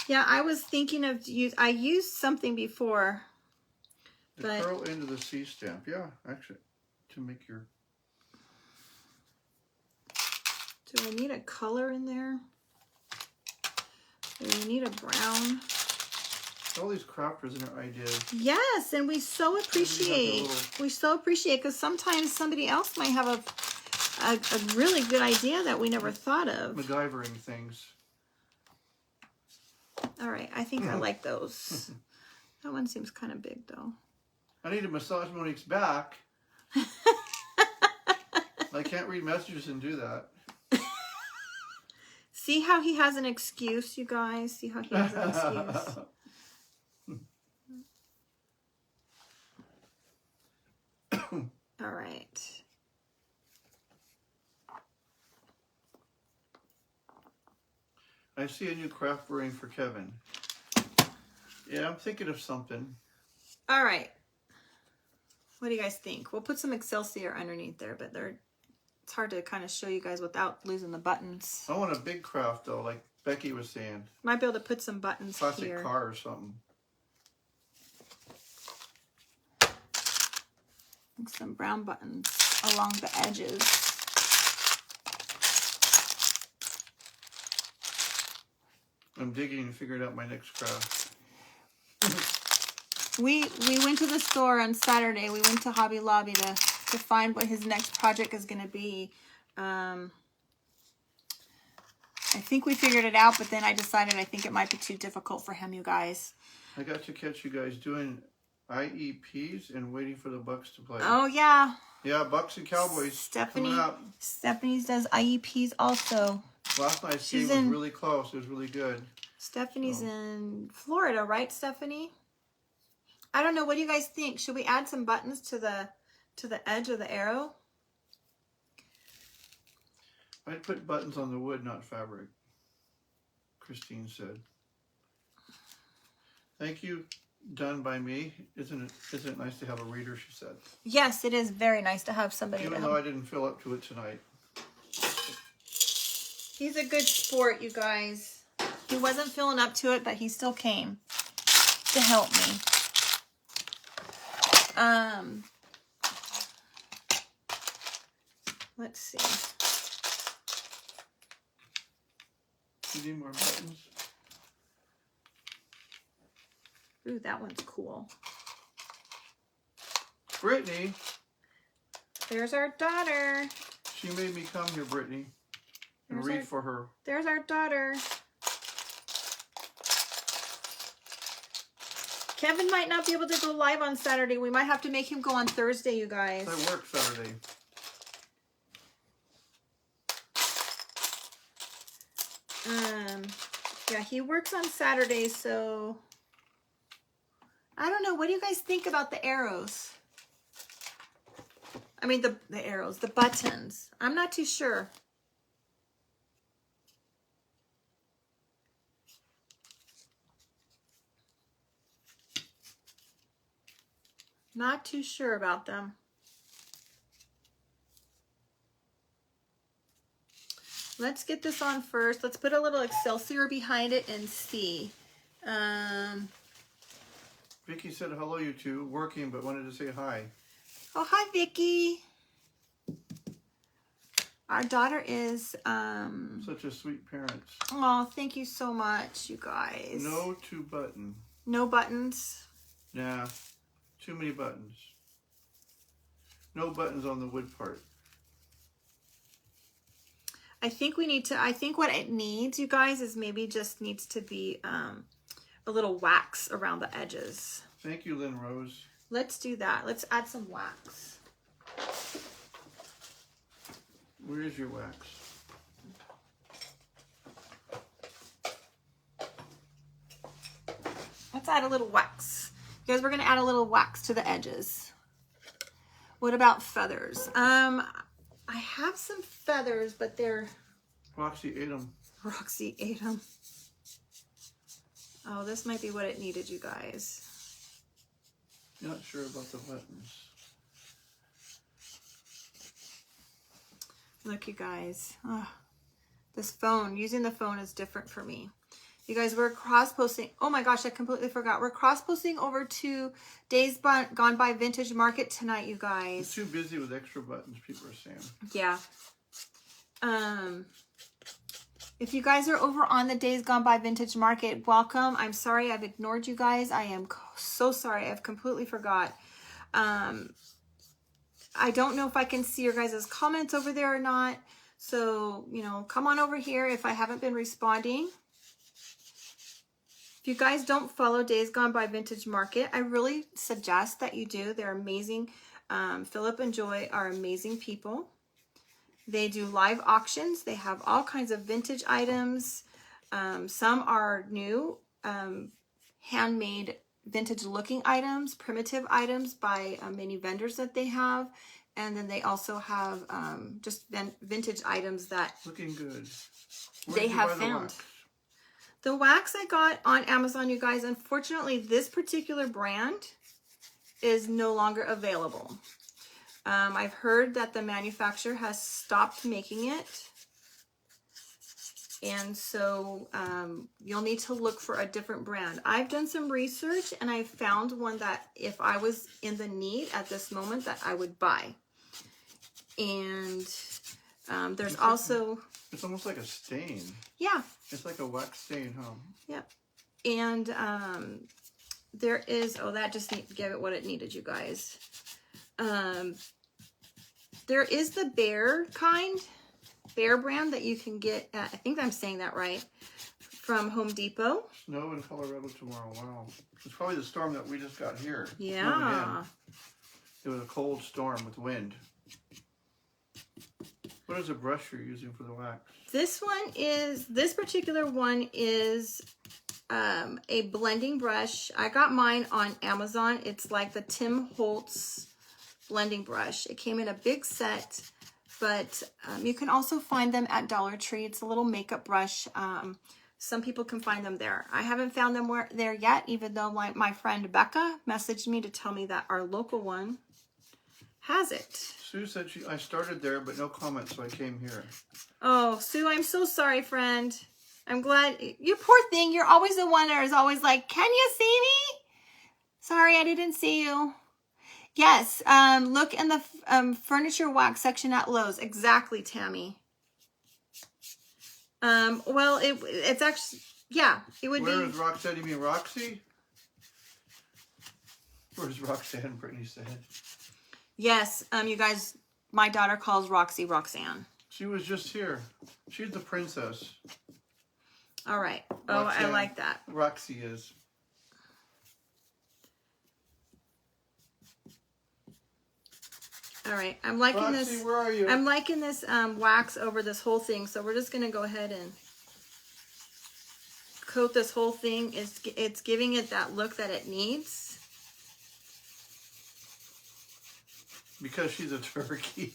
Yeah, I was thinking of I used something before. The curl end of the C stamp, yeah, actually, to make your... Do I need a color in there? Do we need a brown? All these crafters and their ideas. Yes, and we so appreciate. We so appreciate, because sometimes somebody else might have a really good idea that we never thought of. MacGyvering things. All right, I think I like those. That one seems kind of big, though. I need to massage Monique's back. I can't read messages and do that. See how he has an excuse, you guys? See how he has an excuse? All right. I see a new craft ring for Kevin. Yeah, I'm thinking of something. All right. What do you guys think? We'll put some Excelsior underneath there, but it's hard to kind of show you guys without losing the buttons. I want a big craft though, like Becky was saying. Might be able to put some buttons Classic here. car or something. Some brown buttons along the edges. I'm digging and figuring out my next craft. We went to the store on Saturday. We went to Hobby Lobby to find what his next project is going to be. I think we figured it out, but then I decided I think it might be too difficult for him, you guys. I got to catch you guys doing IEPs and waiting for the Bucks to play. Oh, yeah. Yeah, Bucks and Cowboys coming up. Stephanie does IEPs also. Last night's game was really close. It was really good. Stephanie's in Florida, right, Stephanie? I don't know. What do you guys think? Should we add some buttons to the edge of the arrow? I'd put buttons on the wood, not fabric, Christine said. Thank you, done by me. Isn't it nice to have a reader, she said. Yes, it is very nice to have somebody. Even though I didn't feel up to it tonight. He's a good sport, you guys. He wasn't feeling up to it, but he still came to help me. Let's see. You need more buttons? Ooh, that one's cool. Brittany. There's our daughter. She made me come here, Brittany, and read for her. There's our daughter. Kevin might not be able to go live on Saturday. We might have to make him go on Thursday, you guys. I work Saturday. Yeah, he works on Saturday, so I don't know. What do you guys think about the arrows? I mean, the arrows, the buttons. I'm not too sure. Not too sure about them. Let's get this on first. Let's put a little Excelsior behind it and see. Vicky said hello, you two. Working, but wanted to say hi. Oh, hi, Vicky. Our daughter is... Such a sweet parent. Oh, thank you so much, you guys. No two button. No buttons. Nah, too many buttons. No buttons on the wood part. I think we need to, I think what it needs, you guys, is maybe just needs to be a little wax around the edges. Thank you, Lynn Rose. Let's do that. Let's add some wax. Where is your wax? Let's add a little wax. You guys, we're going to add a little wax to the edges. What about feathers? I have some feathers, but they're... Roxy ate them. Roxy ate them. Oh, this might be what it needed, you guys. Not sure about the buttons. Look, you guys. Oh, this phone, using the phone is different for me. You guys, we're cross-posting. Oh my gosh, I completely forgot. We're cross-posting over to Days Gone By Vintage Market tonight, you guys. It's too busy with extra buttons, people are saying. Yeah. If you guys are over on the Days Gone By Vintage Market, welcome. I'm sorry I've ignored you guys. I am so sorry. I've completely forgot. I don't know if I can see your guys' comments over there or not. So, you know, come on over here if I haven't been responding. If you guys don't follow Days Gone By Vintage Market, I really suggest that you do. They're amazing. Philip and Joy are amazing people. They do live auctions. They have all kinds of vintage items. Some are new, handmade vintage looking items, primitive items by many vendors that they have. And then they also have just vintage items that Looking good. they have found. The wax I got on Amazon, you guys, unfortunately, this particular brand is no longer available. I've heard that the manufacturer has stopped making it. And so you'll need to look for a different brand. I've done some research and I found one that if I was in the need at this moment that I would buy. And there's also... It's almost like a stain. Yeah. It's like a wax stain, huh? Yep. And there is... Oh, that just gave it what it needed, you guys. There is the Bear brand that you can get at, I think I'm saying that right, from Home Depot. Snow in Colorado tomorrow. Wow. It's probably the storm that we just got here. Yeah. It was a cold storm with wind. What is the brush you're using for the wax? This particular one is a blending brush. I got mine on Amazon. It's like the Tim Holtz blending brush. It came in a big set, but you can also find them at Dollar Tree. It's a little makeup brush. Some people can find them there. I haven't found them there yet, even though my friend Becca messaged me to tell me that our local one has it. Sue said I started there, but no comments, so I came here. Oh, Sue, I'm so sorry, friend. I'm glad. You poor thing. You're always the one that is always like, can you see me? Sorry, I didn't see you. Yes, look in the furniture wax section at Lowe's. Exactly, Tammy. Well, it's actually, yeah, it would be. Where is Roxanne? You mean Roxy? Where's Roxanne? Brittany said. Yes, you guys, my daughter calls Roxy Roxanne. She was just here. She's the princess. All right. Oh, Roxanne, I like that. Roxy is. All right, I'm liking Roxy, this. Where are you? I'm liking this wax over this whole thing. So we're just gonna go ahead and coat this whole thing. It's giving it that look that it needs. Because she's a turkey.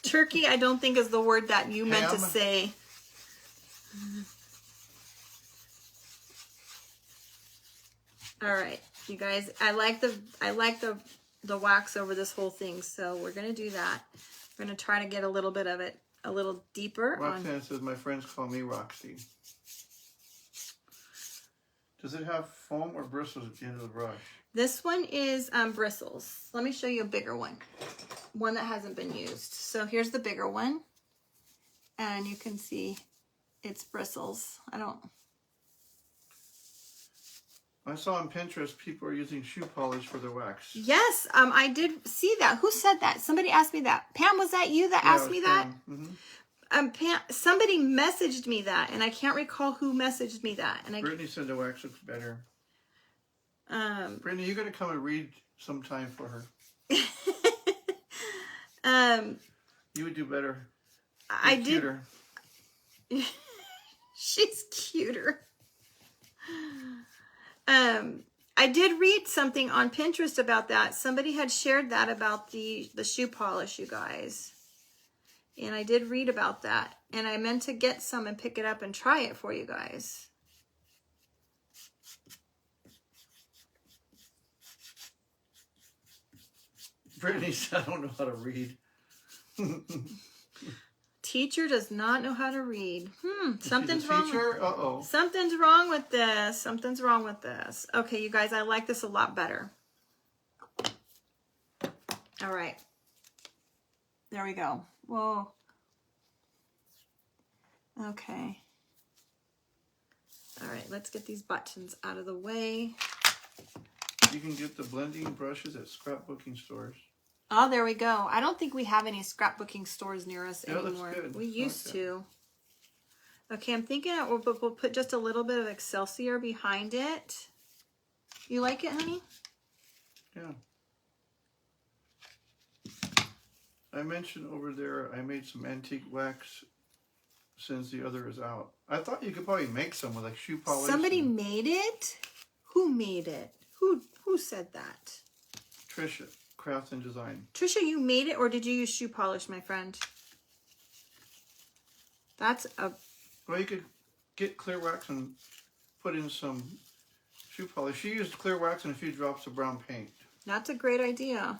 Turkey, I don't think is the word that you meant to say. All right, you guys. I like the wax over this whole thing, so we're gonna do that. We're gonna try to get a little bit of it a little deeper. Roxanne says my friends call me Roxy. Does it have foam or bristles at the end of the brush? This one is bristles. Let me show you a bigger one that hasn't been used. So here's the bigger one, and you can see it's bristles. I saw on Pinterest people are using shoe polish for their wax. Yes, I did see that. Who said that? Somebody asked me that. Pam, was that you that asked me that? Mm-hmm. Pam, somebody messaged me that, and I can't recall who messaged me that. And Brittany said the wax looks better. Brittany, you gotta come and read sometime for her. You would do better. You're cuter. She's cuter. I did read something on Pinterest about that. Somebody had shared that about the shoe polish, you guys. And I did read about that. And I meant to get some and pick it up and try it for you guys. Brittany said, I don't know how to read. Teacher does not know how to read. Something's wrong. Uh-oh. Something's wrong with this. Something's wrong with this. Okay, you guys, I like this a lot better. All right. There we go. Whoa. Okay. All right, let's get these buttons out of the way. You can get the blending brushes at scrapbooking stores. Oh, there we go. I don't think we have any scrapbooking stores near us anymore. Looks good. We used to. Okay, I'm thinking we'll put just a little bit of Excelsior behind it. You like it, honey? Yeah. I mentioned over there I made some antique wax since the other is out. I thought you could probably make some with like shoe polish. Somebody made it? Who made it? Who said that? Trisha, Craft and Design. Trisha, you made it, or did you use shoe polish, my friend? That's a... Well, you could get clear wax and put in some shoe polish. She used clear wax and a few drops of brown paint. That's a great idea.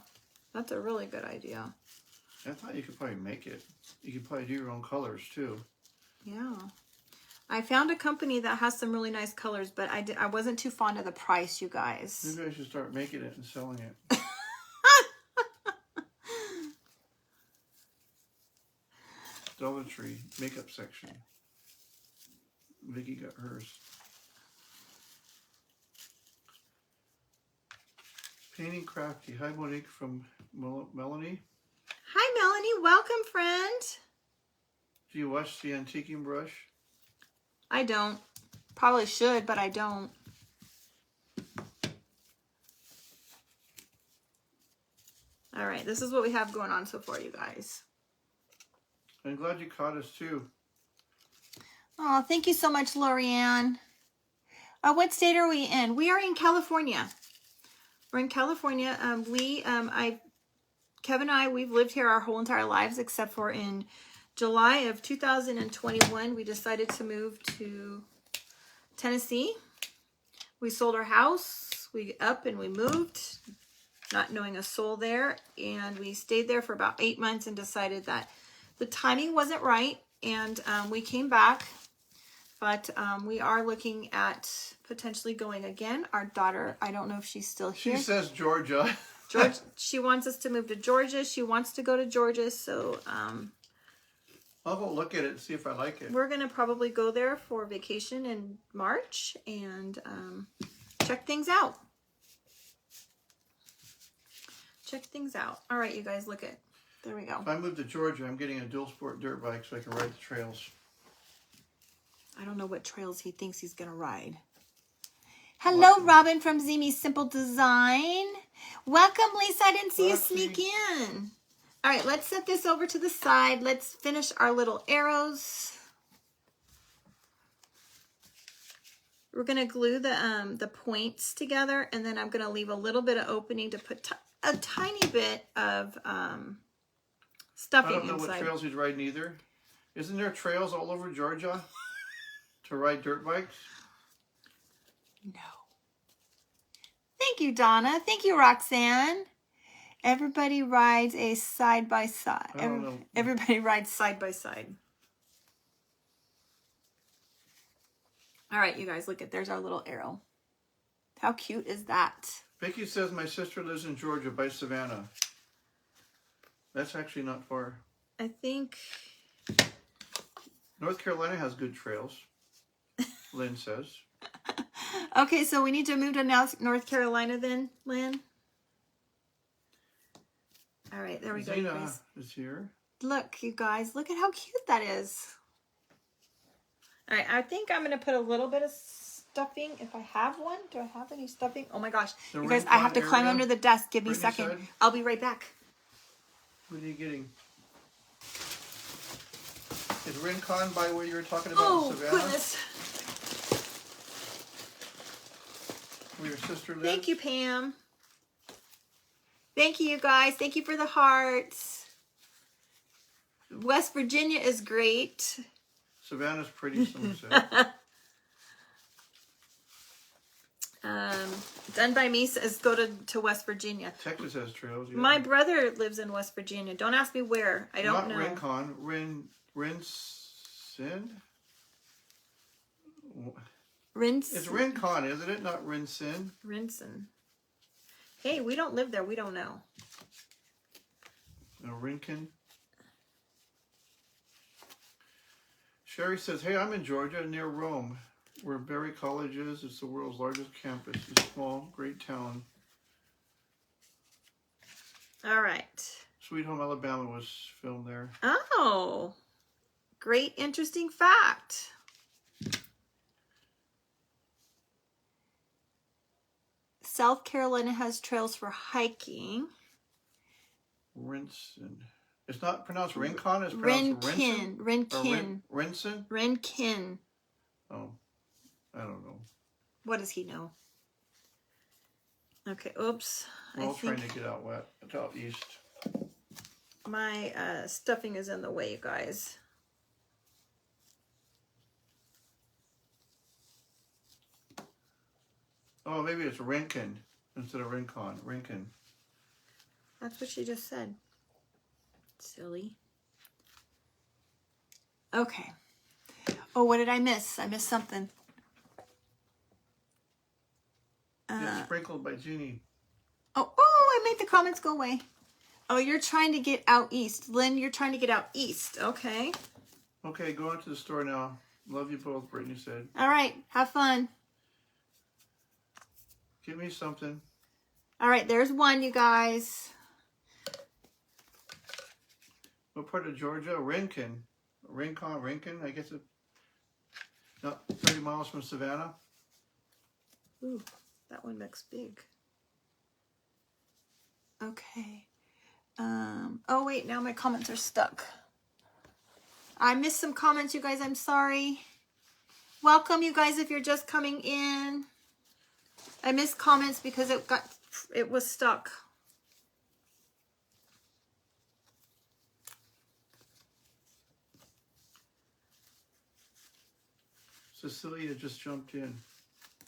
That's a really good idea. I thought you could probably make it. You could probably do your own colors too. Yeah. I found a company that has some really nice colors, but I wasn't too fond of the price, you guys. Maybe I should start making it and selling it. Dollar Tree makeup section. Vicky got hers. Painting Crafty. Hi, Monique from Melanie. Hi, Melanie. Welcome, friend. Do you watch the antiquing brush? I don't. Probably should, but I don't. All right, this is what we have going on so far, you guys. I'm glad you caught us too. Oh, thank you so much, Lorianne. What state are we in? We are in California. We're in California. Kevin and I, we've lived here our whole entire lives, except for in July of 2021, we decided to move to Tennessee. We sold our house, we up and we moved, not knowing a soul there. And we stayed there for about 8 months and decided that the timing wasn't right. And we came back, but we are looking at potentially going again. Our daughter, I don't know if she's still here. She says Georgia. She wants us to move to Georgia. She wants to go to Georgia. So I'll go look at it and see if I like it. we're going to probably go there for vacation in March and check things out. Check things out. All right, you guys, look at. There we go. If I move to Georgia, I'm getting a dual sport dirt bike so I can ride the trails. I don't know what trails he thinks he's going to ride. Hello, Robin from Zimi Simple Design. Welcome, Lisa. I didn't see you sneak in. All right, let's set this over to the side. Let's finish our little arrows. We're going to glue the points together, and then I'm going to leave a little bit of opening to put a tiny bit of stuffing inside. I don't know what trails he's riding either. Isn't there trails all over Georgia to ride dirt bikes? No. Thank you, Donna. Thank you, Roxanne. Everybody rides a side-by-side. I don't know. Everybody rides side-by-side. All right, you guys, look at, there's our little arrow. How cute is that? Vicky says my sister lives in Georgia by Savannah. That's actually not far. I think... North Carolina has good trails, Lynn says. Okay, so we need to move to North Carolina then, Lynn? All right, there we go, you Zena guys. is here. Look, you guys, look at how cute that is. All right, I think I'm going to put a little bit of stuffing, if I have one. Do I have any stuffing? Oh my gosh. The You guys, I have to climb area, under the desk. Give me a Brittany second. said. I'll be right back. What are you getting? Is Rincon by where you were talking about Oh, in Savannah? goodness. Where your sister lives? Thank you, Pam. Thank you, you guys. Thank you for the hearts. West Virginia is great. Savannah's pretty, someone said. Done by me says go to West Virginia. Texas has trails. Yeah. My brother lives in West Virginia. Don't ask me where. I don't know. Not Rincon. Rinsin? It's Rincon, isn't it? Not Rinsin. Rinsin. Hey, we don't live there. We don't know. No, Rincon. Sherry says, hey, I'm in Georgia near Rome, where Berry College is. It's the world's largest campus. It's a small, great town. All right. Sweet Home Alabama was filmed there. Oh, great, interesting fact. South Carolina has trails for hiking. Rinsin. It's not pronounced Rincon, it's pronounced Rinsin? Rinkin. Rinsin? Rinkin. Oh, I don't know. What does he know? Okay, oops. We're all trying to get out wet. It's out east. My stuffing is in the way, you guys. Oh, maybe it's Rincon instead of Rincon. Rincon. That's what she just said. Silly. Okay. Oh, what did I miss? I missed something. It's sprinkled by Jeannie. Oh, I made the comments go away. Oh, you're trying to get out east. Lynn, you're trying to get out east. Okay. Okay, going to the store now. Love you both, Brittany said. All right. Have fun. Give me something. All right. There's one, you guys. What part of Georgia? Rincon. Rincon. I guess it's not 30 miles from Savannah. Ooh, that one looks big. Okay. Oh, wait. Now my comments are stuck. I missed some comments, you guys. I'm sorry. Welcome, you guys, if you're just coming in. I missed comments because it was stuck. Cecilia just jumped in.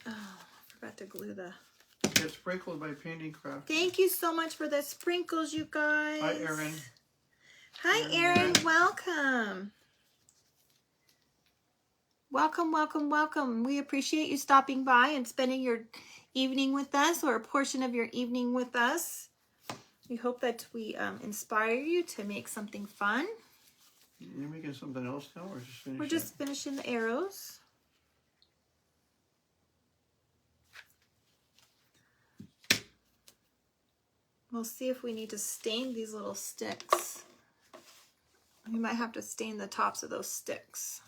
Oh, I forgot to glue the... Get sprinkled by Painting Craft. Thank you so much for the sprinkles, you guys. Hi, Erin. Hi, Erin. Welcome. Welcome, welcome, welcome. We appreciate you stopping by and spending your evening with us, or a portion of your evening with us. We hope that we inspire you to make something fun. You're making something else now, or just finishing? We're just finishing the arrows. We'll see if we need to stain these little sticks. We might have to stain the tops of those sticks.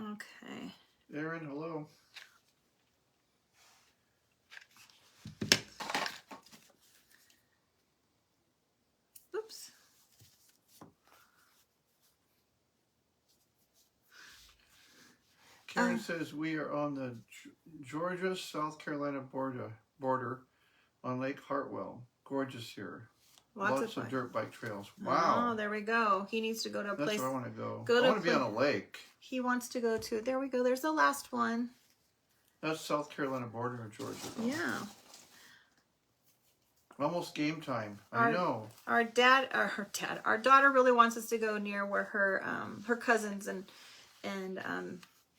Okay. Erin, hello. Oops. Karen says we are on the Georgia-South Carolina border on Lake Hartwell. Gorgeous here. Lots of dirt bike trails. Wow. Oh, there we go. He needs to go to a place. That's where I want to go. I want to be on a lake. He wants to go to. There we go. There's the last one. That's South Carolina border of Georgia, though. Yeah. Almost game time. I know. Our daughter really wants us to go near where her cousins and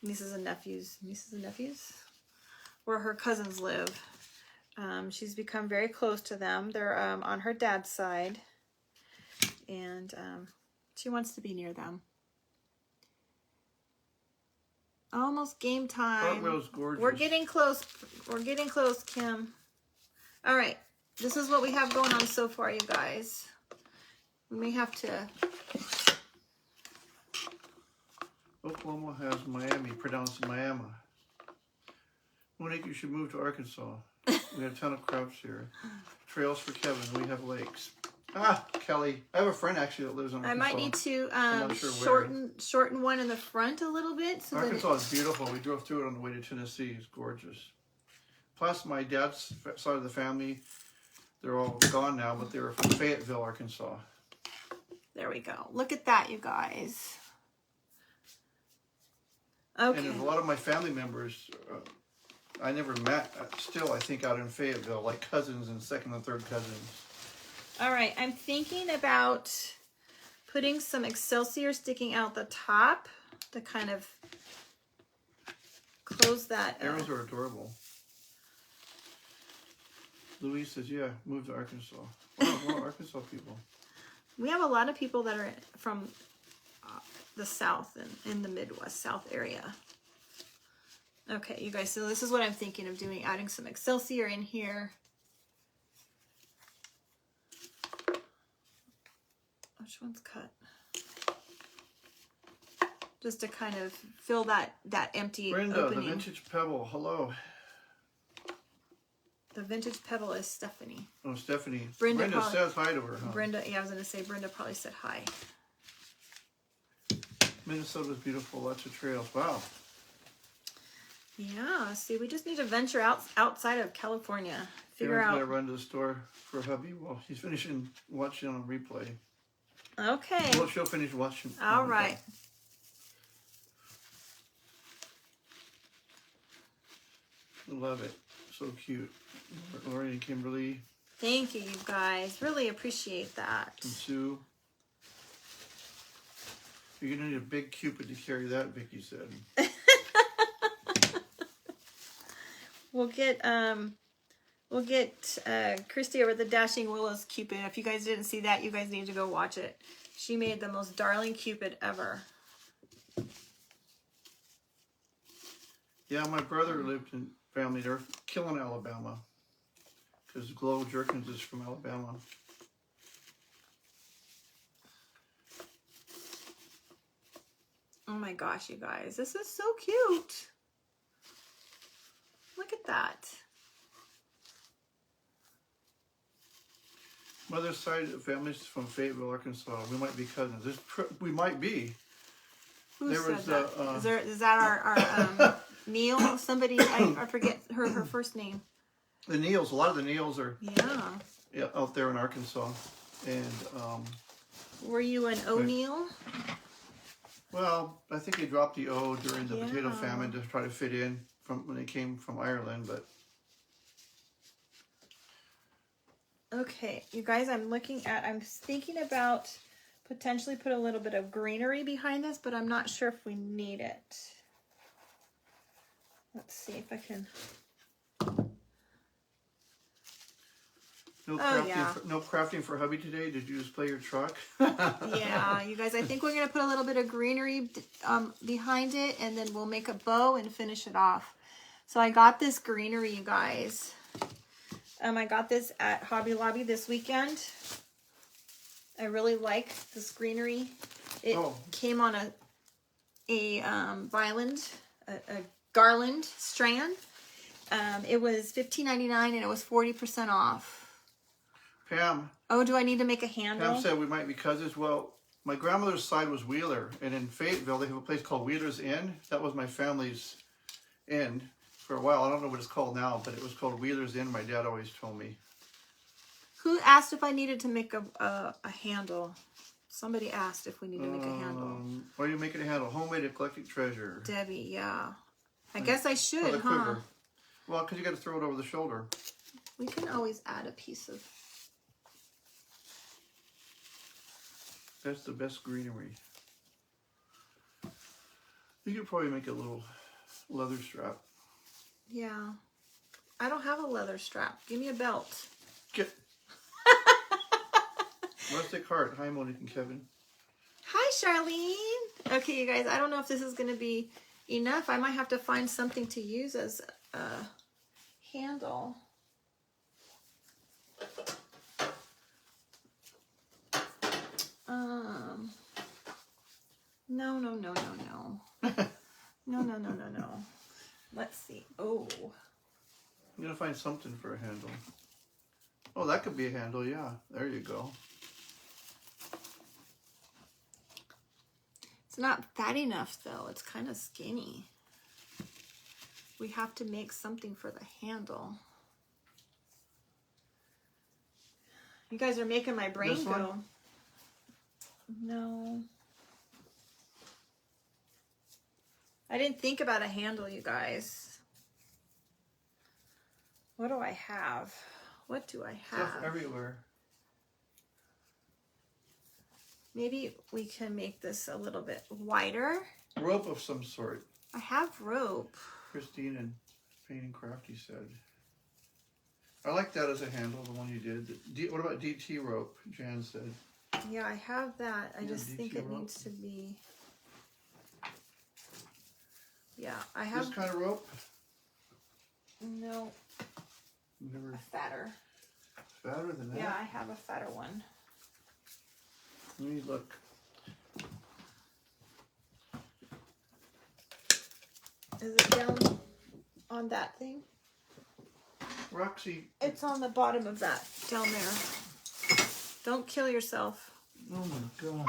nieces and nephews, where her cousins live. She's become very close to them. They're on her dad's side, and she wants to be near them. Almost game time. Hartwell's gorgeous. We're getting close. We're getting close, Kim. All right. This is what we have going on so far, you guys. We may have to... Oklahoma has Miami, pronounced Miami. Monique, you should move to Arkansas. We have a ton of crops here. Trails for Kevin. We have lakes. Ah, Kelly. I have a friend actually that lives in Arkansas. I might need to sure shorten one in the front a little bit. So Arkansas is beautiful. We drove through it on the way to Tennessee. It's gorgeous. Plus, my dad's side of the family, they're all gone now, but they were from Fayetteville, Arkansas. There we go. Look at that, you guys. Okay. And there's a lot of my family members I never met, still, I think, out in Fayetteville, like cousins and second and third cousins. All right, I'm thinking about putting some Excelsior sticking out the top to kind of close that. Arrows are adorable. Louise says, yeah, move to Arkansas. Wow, more Arkansas people. We have a lot of people that are from the South and in the Midwest, South area. Okay, you guys, so this is what I'm thinking of doing, adding some Excelsior in here. Which one's cut? Just to kind of fill that empty Brenda, opening. the Vintage Pebble, hello. The Vintage Pebble is Stephanie. Oh, Stephanie. Brenda says hi to her, huh? Brenda, yeah, I was going to say Brenda probably said hi. Minnesota's beautiful, lots of trails. Wow. Yeah, see, we just need to venture outside of California. Figure Kevin's out. gonna run to the store for hubby while he's finishing watching on replay. Okay. Well, she'll finish watching. All right. Love it. So cute. Lori and Kimberly Thank you, you guys. Really appreciate that. and Sue. You're gonna need a big Cupid to carry that, Vicky said. We'll get Christy over the Dashing Willows Cupid. If you guys didn't see that, you guys need to go watch it. She made the most darling Cupid ever. Yeah, my brother lived in family. They're killing Alabama because Glow Jerkins is from Alabama. Oh my gosh, you guys. This is so cute. Look at that. Mother's side of the family's from Fayetteville, Arkansas. We might be cousins. We might be. Who There said was, that? Is that our Neil? Somebody, I forget her first name. The Neils. A lot of the Neils are Yeah. out there in Arkansas. And, Were you an O'Neill? well, I think they dropped the O during the potato Yeah. famine to try to fit in from when they came from Ireland, but Okay, you guys, I'm thinking about potentially put a little bit of greenery behind this, but I'm not sure if we need it. Let's see if I can. no crafting for hubby today. Did you just play your truck? Yeah, you guys, I think we're going to put a little bit of greenery behind it, and then we'll make a bow and finish it off. So I got this greenery, you guys. I got this at Hobby Lobby this weekend. I really like this greenery. It came on a garland strand. It was $15.99 and it was 40% off. Pam. Oh, do I need to make a handle? Pam said we might be cousins. Well, my grandmother's side was Wheeler, and in Fayetteville they have a place called Wheeler's Inn. That was my family's inn for a while. I don't know what it's called now, but it was called Wheeler's Inn. My dad always told me. Who asked if I needed to make a handle? Somebody asked if we need to make a handle. Why are you making a handle? Homemade eclectic treasure. Debbie, yeah. I guess I should, the huh? quiver. Well, because you got to throw it over the shoulder. We can always add a piece of... That's the best greenery. You could probably make a little leather strap. Yeah. I don't have a leather strap. Give me a belt. Get. Rustic Heart. Hi, Monique and Kevin. Hi, Charlene. Okay, you guys, I don't know if this is going to be enough. I might have to find something to use as a handle. No. Let's see. Oh. I'm going to find something for a handle. Oh, that could be a handle, yeah. There you go. It's not fat enough, though. It's kind of skinny. We have to make something for the handle. You guys are making my brain go. No. I didn't think about a handle, you guys. What do I have? What do I have? Stuff everywhere. Maybe we can make this a little bit wider. Rope of some sort. I have rope. Christine and Paint and Crafty said. I like that as a handle, the one you did. What about DT rope? Jan said. Yeah, I have that. I just DT think it rope. needs to be... Yeah, I have... This kind of rope? No. Never. A fatter. Fatter than that? Yeah, I have a fatter one. Let me look. Is it down on that thing? Roxy. It's on the bottom of that, down there. Don't kill yourself. Oh my god.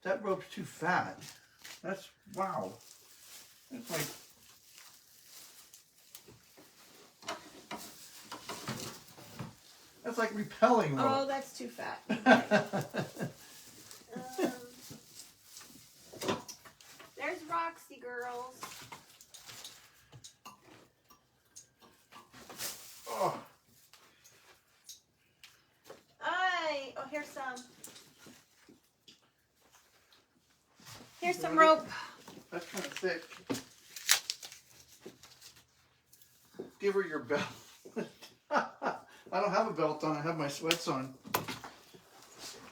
That rope's too fat. That's, wow. That's like That's like repelling rope. Oh, that's too fat. There's Roxy, girls. Oh. Oh, here's some. Here's some rope. That's kind of thick. Give her your belt. I don't have a belt on. I have my sweats on.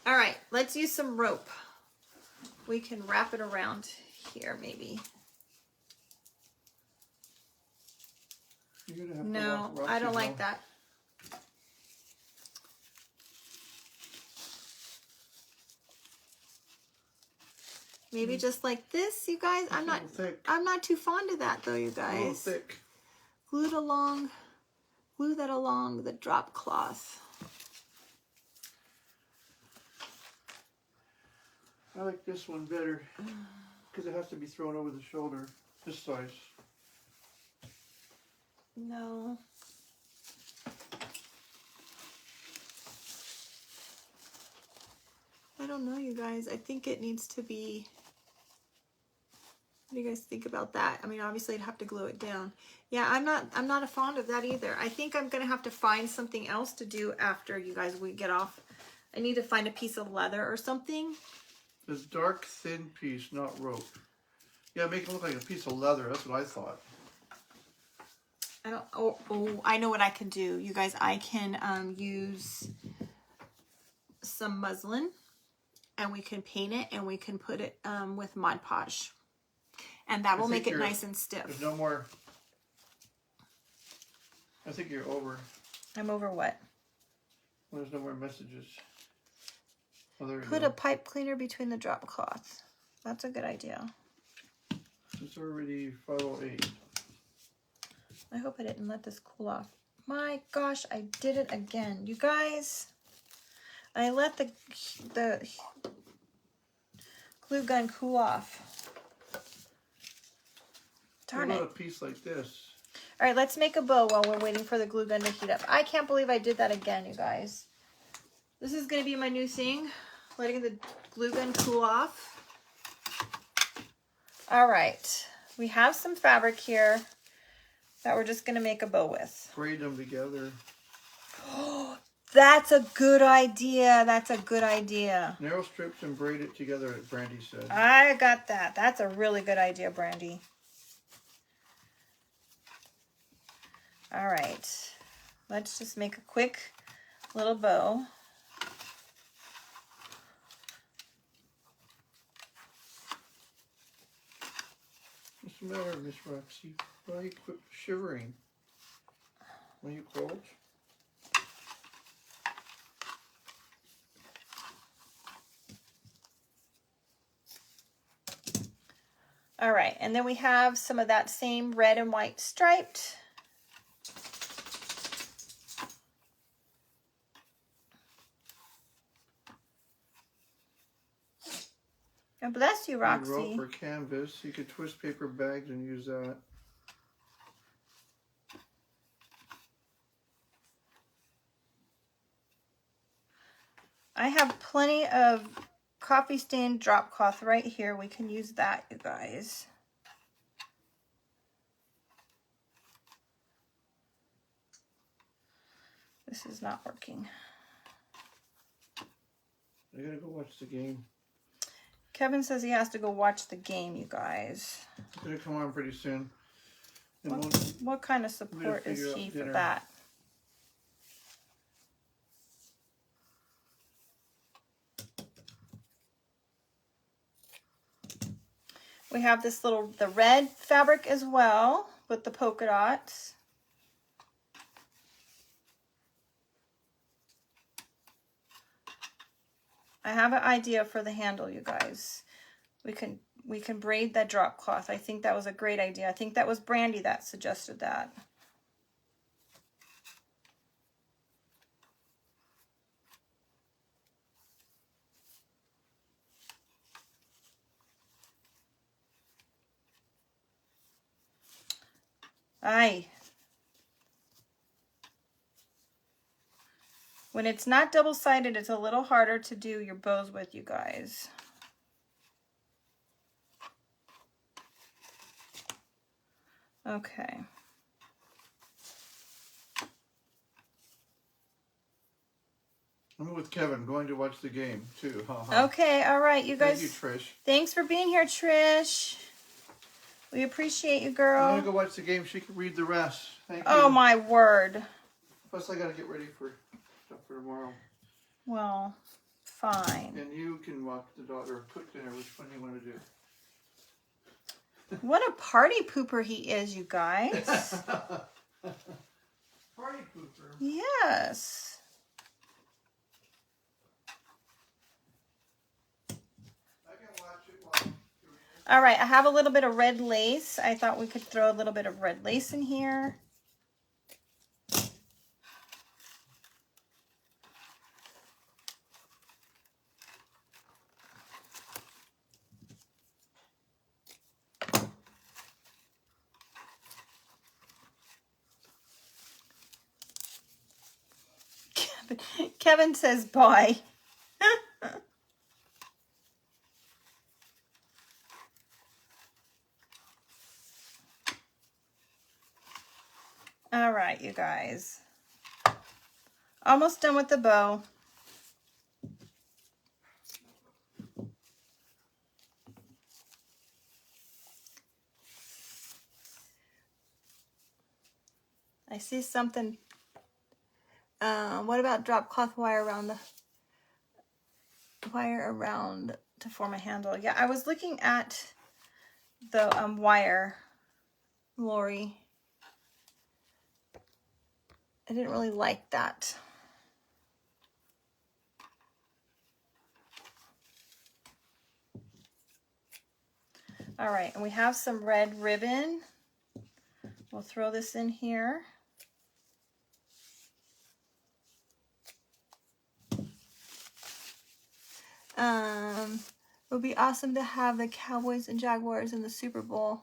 All right, let's use some rope. We can wrap it around here, maybe. You're gonna have No, to I don't like that. Maybe just like this, you guys. I'm not too fond of that though, you guys. A little thick. Glue that along the drop cloth. I like this one better because it has to be thrown over the shoulder. This size. No. I don't know, you guys. I think it needs to be... What do you guys think about that? I mean, obviously I'd have to glue it down. Yeah, I'm not a fond of that either. I think I'm gonna have to find something else to do after you guys we get off. I need to find a piece of leather or something. This dark, thin piece, not rope. Yeah, make it look like a piece of leather. That's what I thought. I don't. Oh, I know what I can do, you guys. I can use some muslin, and we can paint it, and we can put it with Mod Podge, and that will make it nice and stiff. There's no more. I think you're over. I'm over what? Well, there's no more messages. Oh, there we Put go. a pipe cleaner between the drop cloth. That's a good idea. It's already 5:08. I hope I didn't let this cool off. My gosh, I did it again. You guys, I let the glue gun cool off. Darn What it. about a piece like this? All right, let's make a bow while we're waiting for the glue gun to heat up. I can't believe I did that again, you guys. This is going to be my new thing, letting the glue gun cool off. All right, we have some fabric here that we're just going to make a bow with. Braid them together. Oh, that's a good idea. That's a good idea. Narrow strips and braid it together, as Brandy said. I got that. That's a really good idea, Brandy. All right, let's just make a quick little bow. What's the matter, Miss Roxy? Why are you shivering? Are you cold? All right, and then we have some of that same red and white striped. And bless you, Roxy. Rope or canvas. You could twist paper bags and use that. I have plenty of coffee stain drop cloth right here. We can use that, you guys. This is not working. I gotta go watch the game. Kevin says he has to go watch the game, you guys. It's gonna come on pretty soon. What kind of support is he for that? We have this the red fabric as well with the polka dots. I have an idea for the handle, you guys. We can braid that drop cloth. I think that was a great idea. I think that was Brandy that suggested that. Aye. When it's not double-sided, it's a little harder to do your bows with, you guys. Okay. I'm with Kevin, going to watch the game too. Okay, all right, you guys. Thank you, Trish. Thanks for being here, Trish. We appreciate you, girl. I'm gonna go watch the game. She can read the rest. Thank you. Oh my word. Plus, I gotta get ready for stuff for tomorrow. Well, fine. And you can walk the dog or cook dinner. Which one do you want to do? What a party pooper he is, you guys. Party pooper. Yes. All right, I have a little bit of red lace. I thought we could throw a little bit of red lace in here. Kevin says bye. All right, you guys. Almost done with the bow. I see something. What about drop cloth wire around to form a handle? Yeah, I was looking at the wire, Lori. I didn't really like that. All right, and we have some red ribbon. We'll throw this in here. It would be awesome to have the Cowboys and Jaguars in the Super Bowl.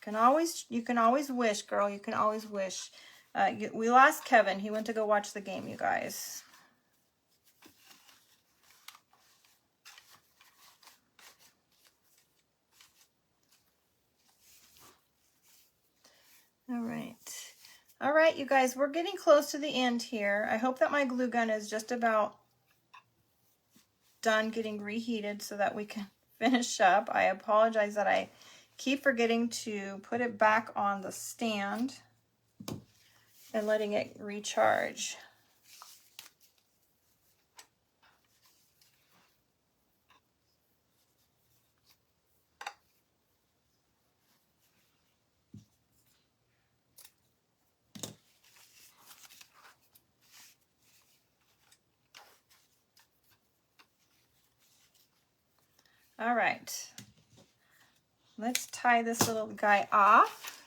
You can always wish, girl. You can always wish. We lost Kevin. He went to go watch the game, you guys. All right. All right, you guys, we're getting close to the end here. I hope that my glue gun is just about done getting reheated so that we can finish up. I apologize that I keep forgetting to put it back on the stand and letting it recharge. All right, let's tie this little guy off.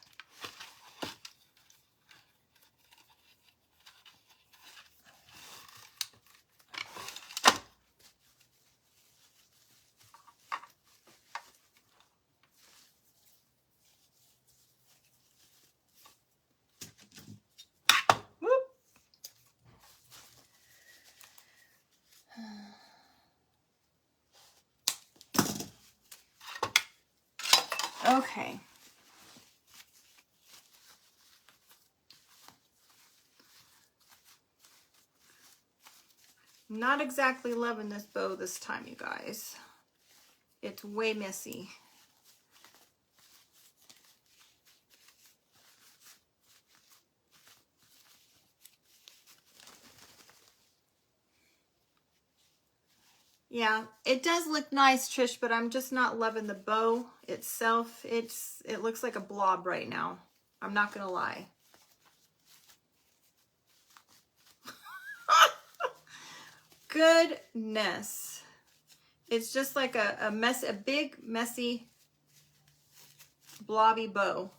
Whoop. Okay. Not exactly loving this bow this time, you guys. It's way messy. Yeah, it does look nice, Trish, but I'm just not loving the bow itself. It looks like a blob right now. I'm not gonna lie. Goodness. It's just like a big, messy, blobby bow.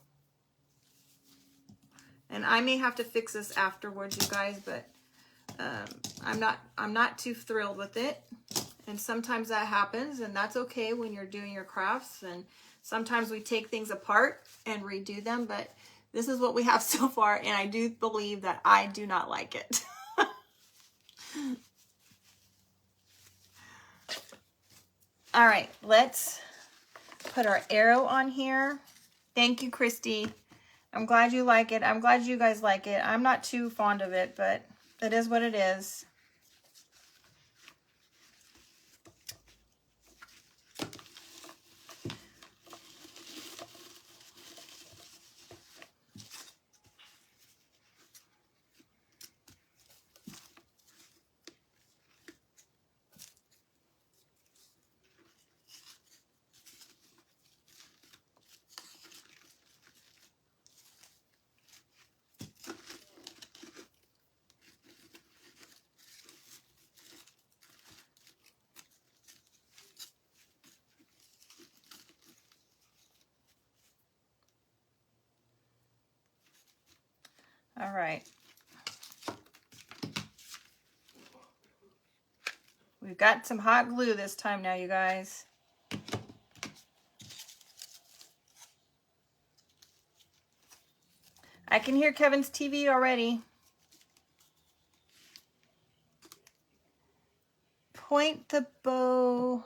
And I may have to fix this afterwards, you guys, but I'm not too thrilled with it. And sometimes that happens, and that's okay when you're doing your crafts. And sometimes we take things apart and redo them, but This is what we have so far, and I do believe that I do not like it. All right, let's put our arrow on here. Thank you, Christy. I'm glad you like it. I'm glad you guys like it. I'm not too fond of it, but it is what it is. All right. We've got some hot glue this time now, you guys. I can hear Kevin's TV already. Point the bow.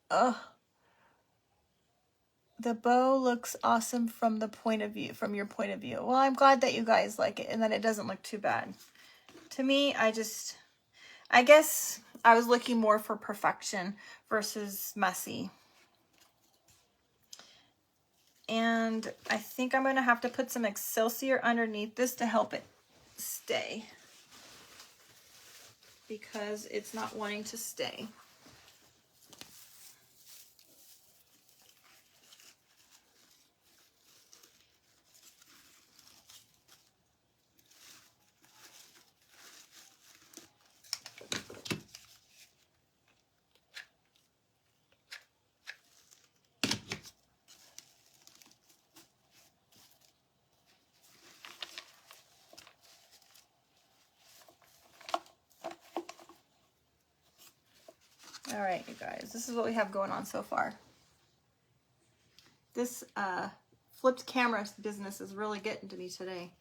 Ugh. The bow looks awesome from the point of view, from your point of view. Well, I'm glad that you guys like it and that it doesn't look too bad. To me, I guess I was looking more for perfection versus messy. And I think I'm going to have to put some Excelsior underneath this to help it stay, because it's not wanting to stay. All right, you guys, this is what we have going on so far. This flipped camera business is really getting to me today.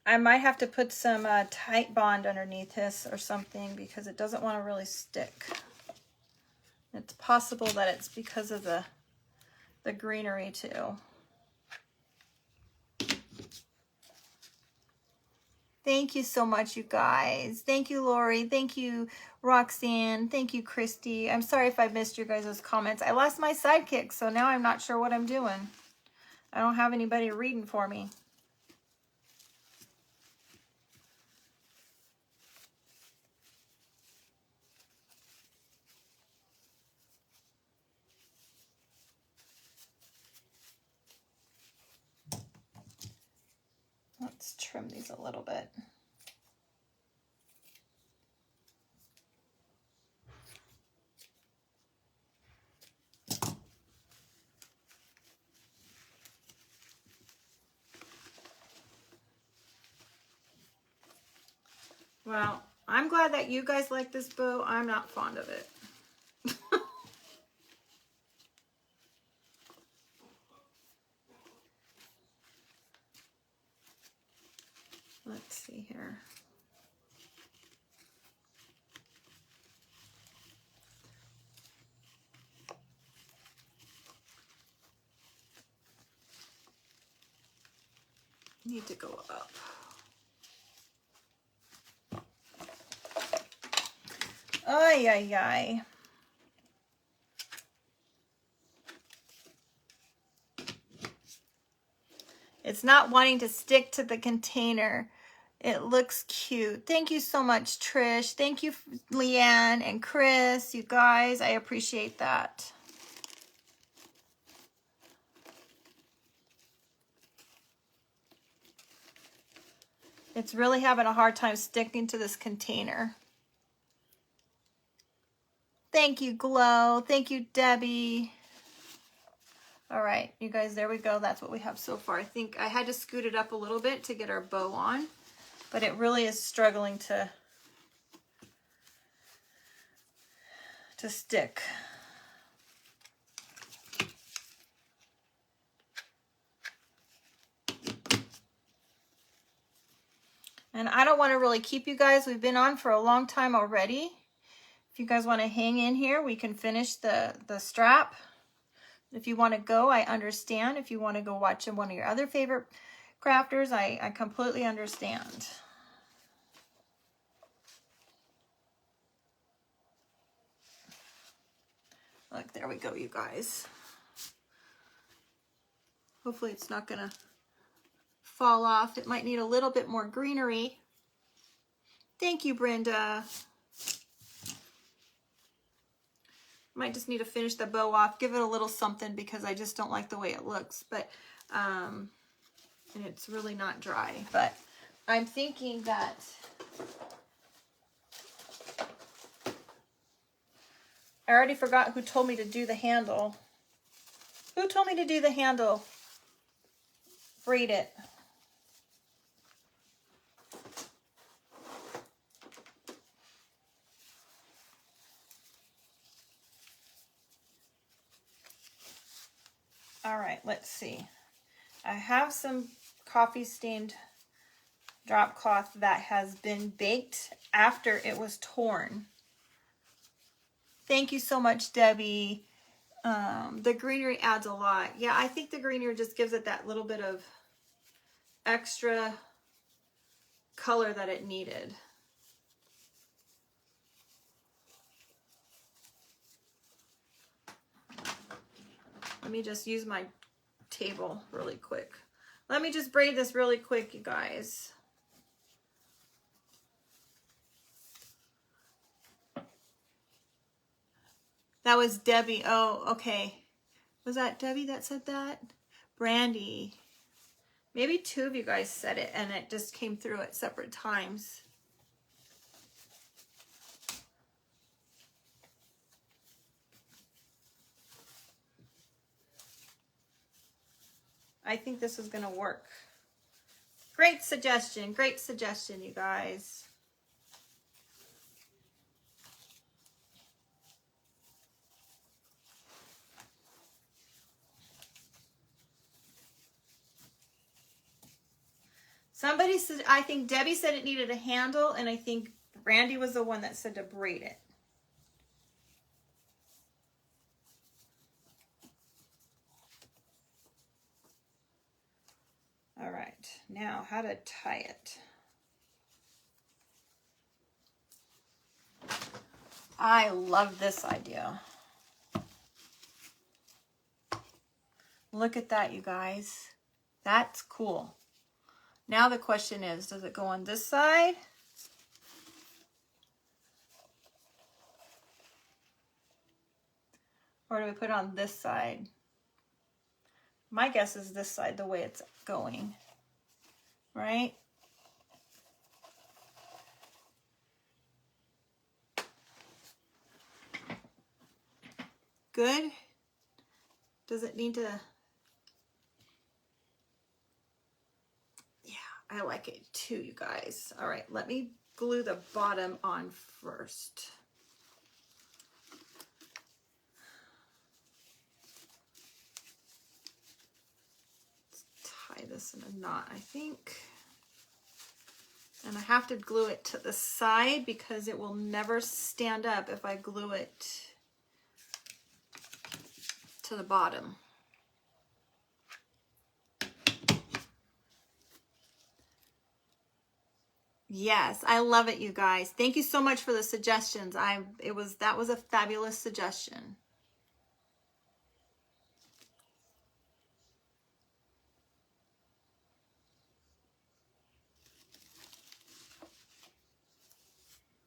I might have to put some tight bond underneath this or something, because it doesn't want to really stick. It's possible that it's because of the greenery too. Thank you so much, you guys. Thank you, Lori. Thank you, Roxanne. Thank you, Christy. I'm sorry if I missed your guys' comments. I lost my sidekick, so now I'm not sure what I'm doing. I don't have anybody reading for me. Let's trim these a little bit. Well, I'm glad that you guys like this bow. I'm not fond of it. Let's see here. Need to go up. Ay, ay, ay. It's not wanting to stick to the container. It looks cute. Thank you so much, Trish. Thank you, Leanne and Chris. You guys, I appreciate that. It's really having a hard time sticking to this container. Thank you, Glow. Thank you, Debbie. All right, you guys, there we go. That's what we have so far. I think I had to scoot it up a little bit to get our bow on. but it really is struggling to stick. And I don't want to really keep you guys. We've been on for a long time already. If you guys want to hang in here, we can finish the strap. If you want to go, I understand. If you want to go watch one of your other favorite crafters, I completely understand. Look, there we go, you guys. Hopefully it's not gonna fall off. It might need a little bit more greenery. Thank you, Brenda. Might just need to finish the bow off, give it a little something because I just don't like the way it looks. But and it's really not dry. But I'm thinking that I already forgot who told me to do the handle. Who told me to do the handle? Braid it. All right, let's see. I have some coffee stained drop cloth that has been baked after it was torn. Thank you so much, Debbie. The greenery adds a lot. Yeah, I think the greenery just gives it that little bit of extra color that it needed. Let me just use my table really quick. Let me just braid this really quick, you guys. That was Debbie. Oh, okay. Was that Debbie that said that? Brandy. Maybe two of you guys said it and it just came through at separate times. I think this is gonna work. Great suggestion, you guys. Somebody said, I think Debbie said it needed a handle, and I think Randy was the one that said to braid it. All right, now how to tie it. I love this idea. Look at that, you guys. That's cool. Now the question is, does it go on this side? Or do we put it on this side? My guess is this side, the way it's going, right? Good? Does it need to? Yeah, I like it too, you guys. All right, let me glue the bottom on first. Tie this in a knot, I think. And I have to glue it to the side because it will never stand up if I glue it to the bottom. Yes, I love it, you guys. Thank you so much for the suggestions. That was a fabulous suggestion.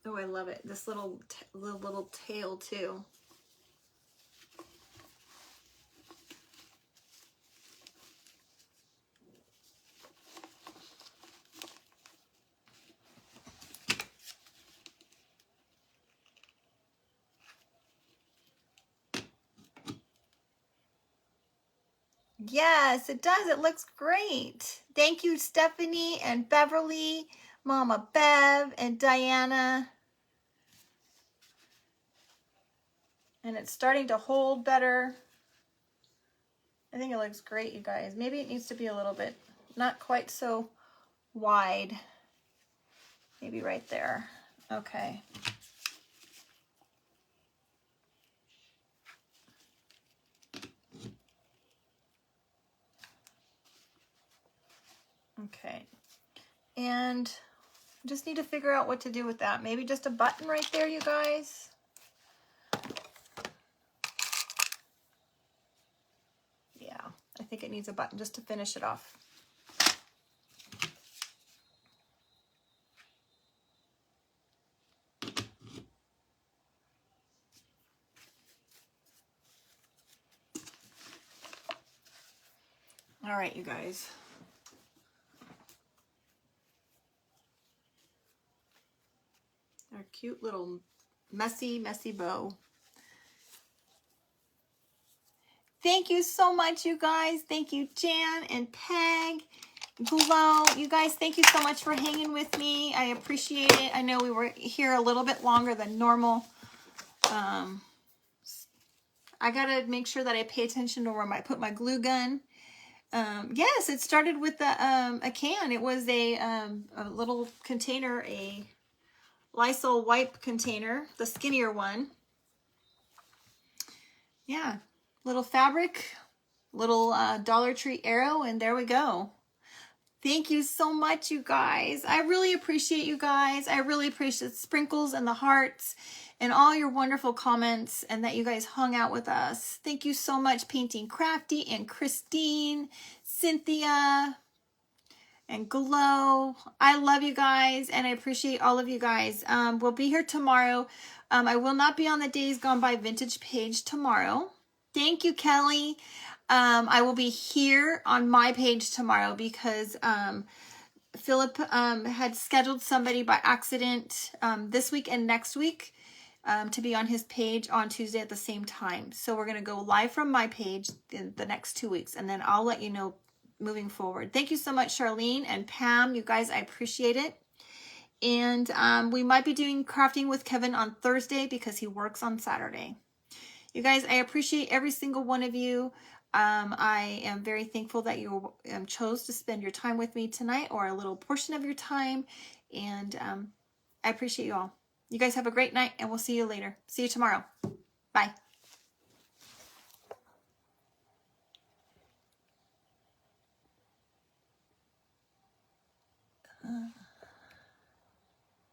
Oh, I love it. This little tail too. Yes, it does. It looks great. Thank you, Stephanie and Beverly. Mama Bev and Diana. And it's starting to hold better. I think it looks great, you guys. Maybe it needs to be a little bit, not quite so wide. Maybe right there. Okay. Okay. And just need to figure out what to do with that. Maybe just a button right there, you guys. Yeah, I think it needs a button just to finish it off. All right, you guys. Our cute little messy bow. Thank you so much, you guys. Thank you, Jan and Peg, Glow. You guys, thank you so much for hanging with me. I appreciate it. I know we were here a little bit longer than normal. I gotta make sure that I pay attention to where I put my glue gun. Yes, it started with a can. It was a little container, a Lysol wipe container, the skinnier one. Yeah, little fabric, little Dollar Tree arrow, and there we go. Thank you so much, you guys. I really appreciate you guys. I really appreciate the sprinkles and the hearts and all your wonderful comments, and that you guys hung out with us. Thank you so much, Painting Crafty and Christine, Cynthia, and Glow. I love you guys, and I appreciate all of you guys. We'll be here tomorrow. I will not be on the Days Gone By Vintage page tomorrow. Thank you, Kelly. I will be here on my page tomorrow because Philip had scheduled somebody by accident this week and next week to be on his page on Tuesday at the same time. So we're going to go live from my page in the next 2 weeks, and then I'll let you know moving forward. Thank you so much, Charlene and Pam. You guys, I appreciate it. And we might be doing crafting with Kevin on Thursday because he works on Saturday. You guys, I appreciate every single one of you. I am very thankful that you chose to spend your time with me tonight, or a little portion of your time. And I appreciate you all. You guys have a great night, and we'll see you later. See you tomorrow. Bye.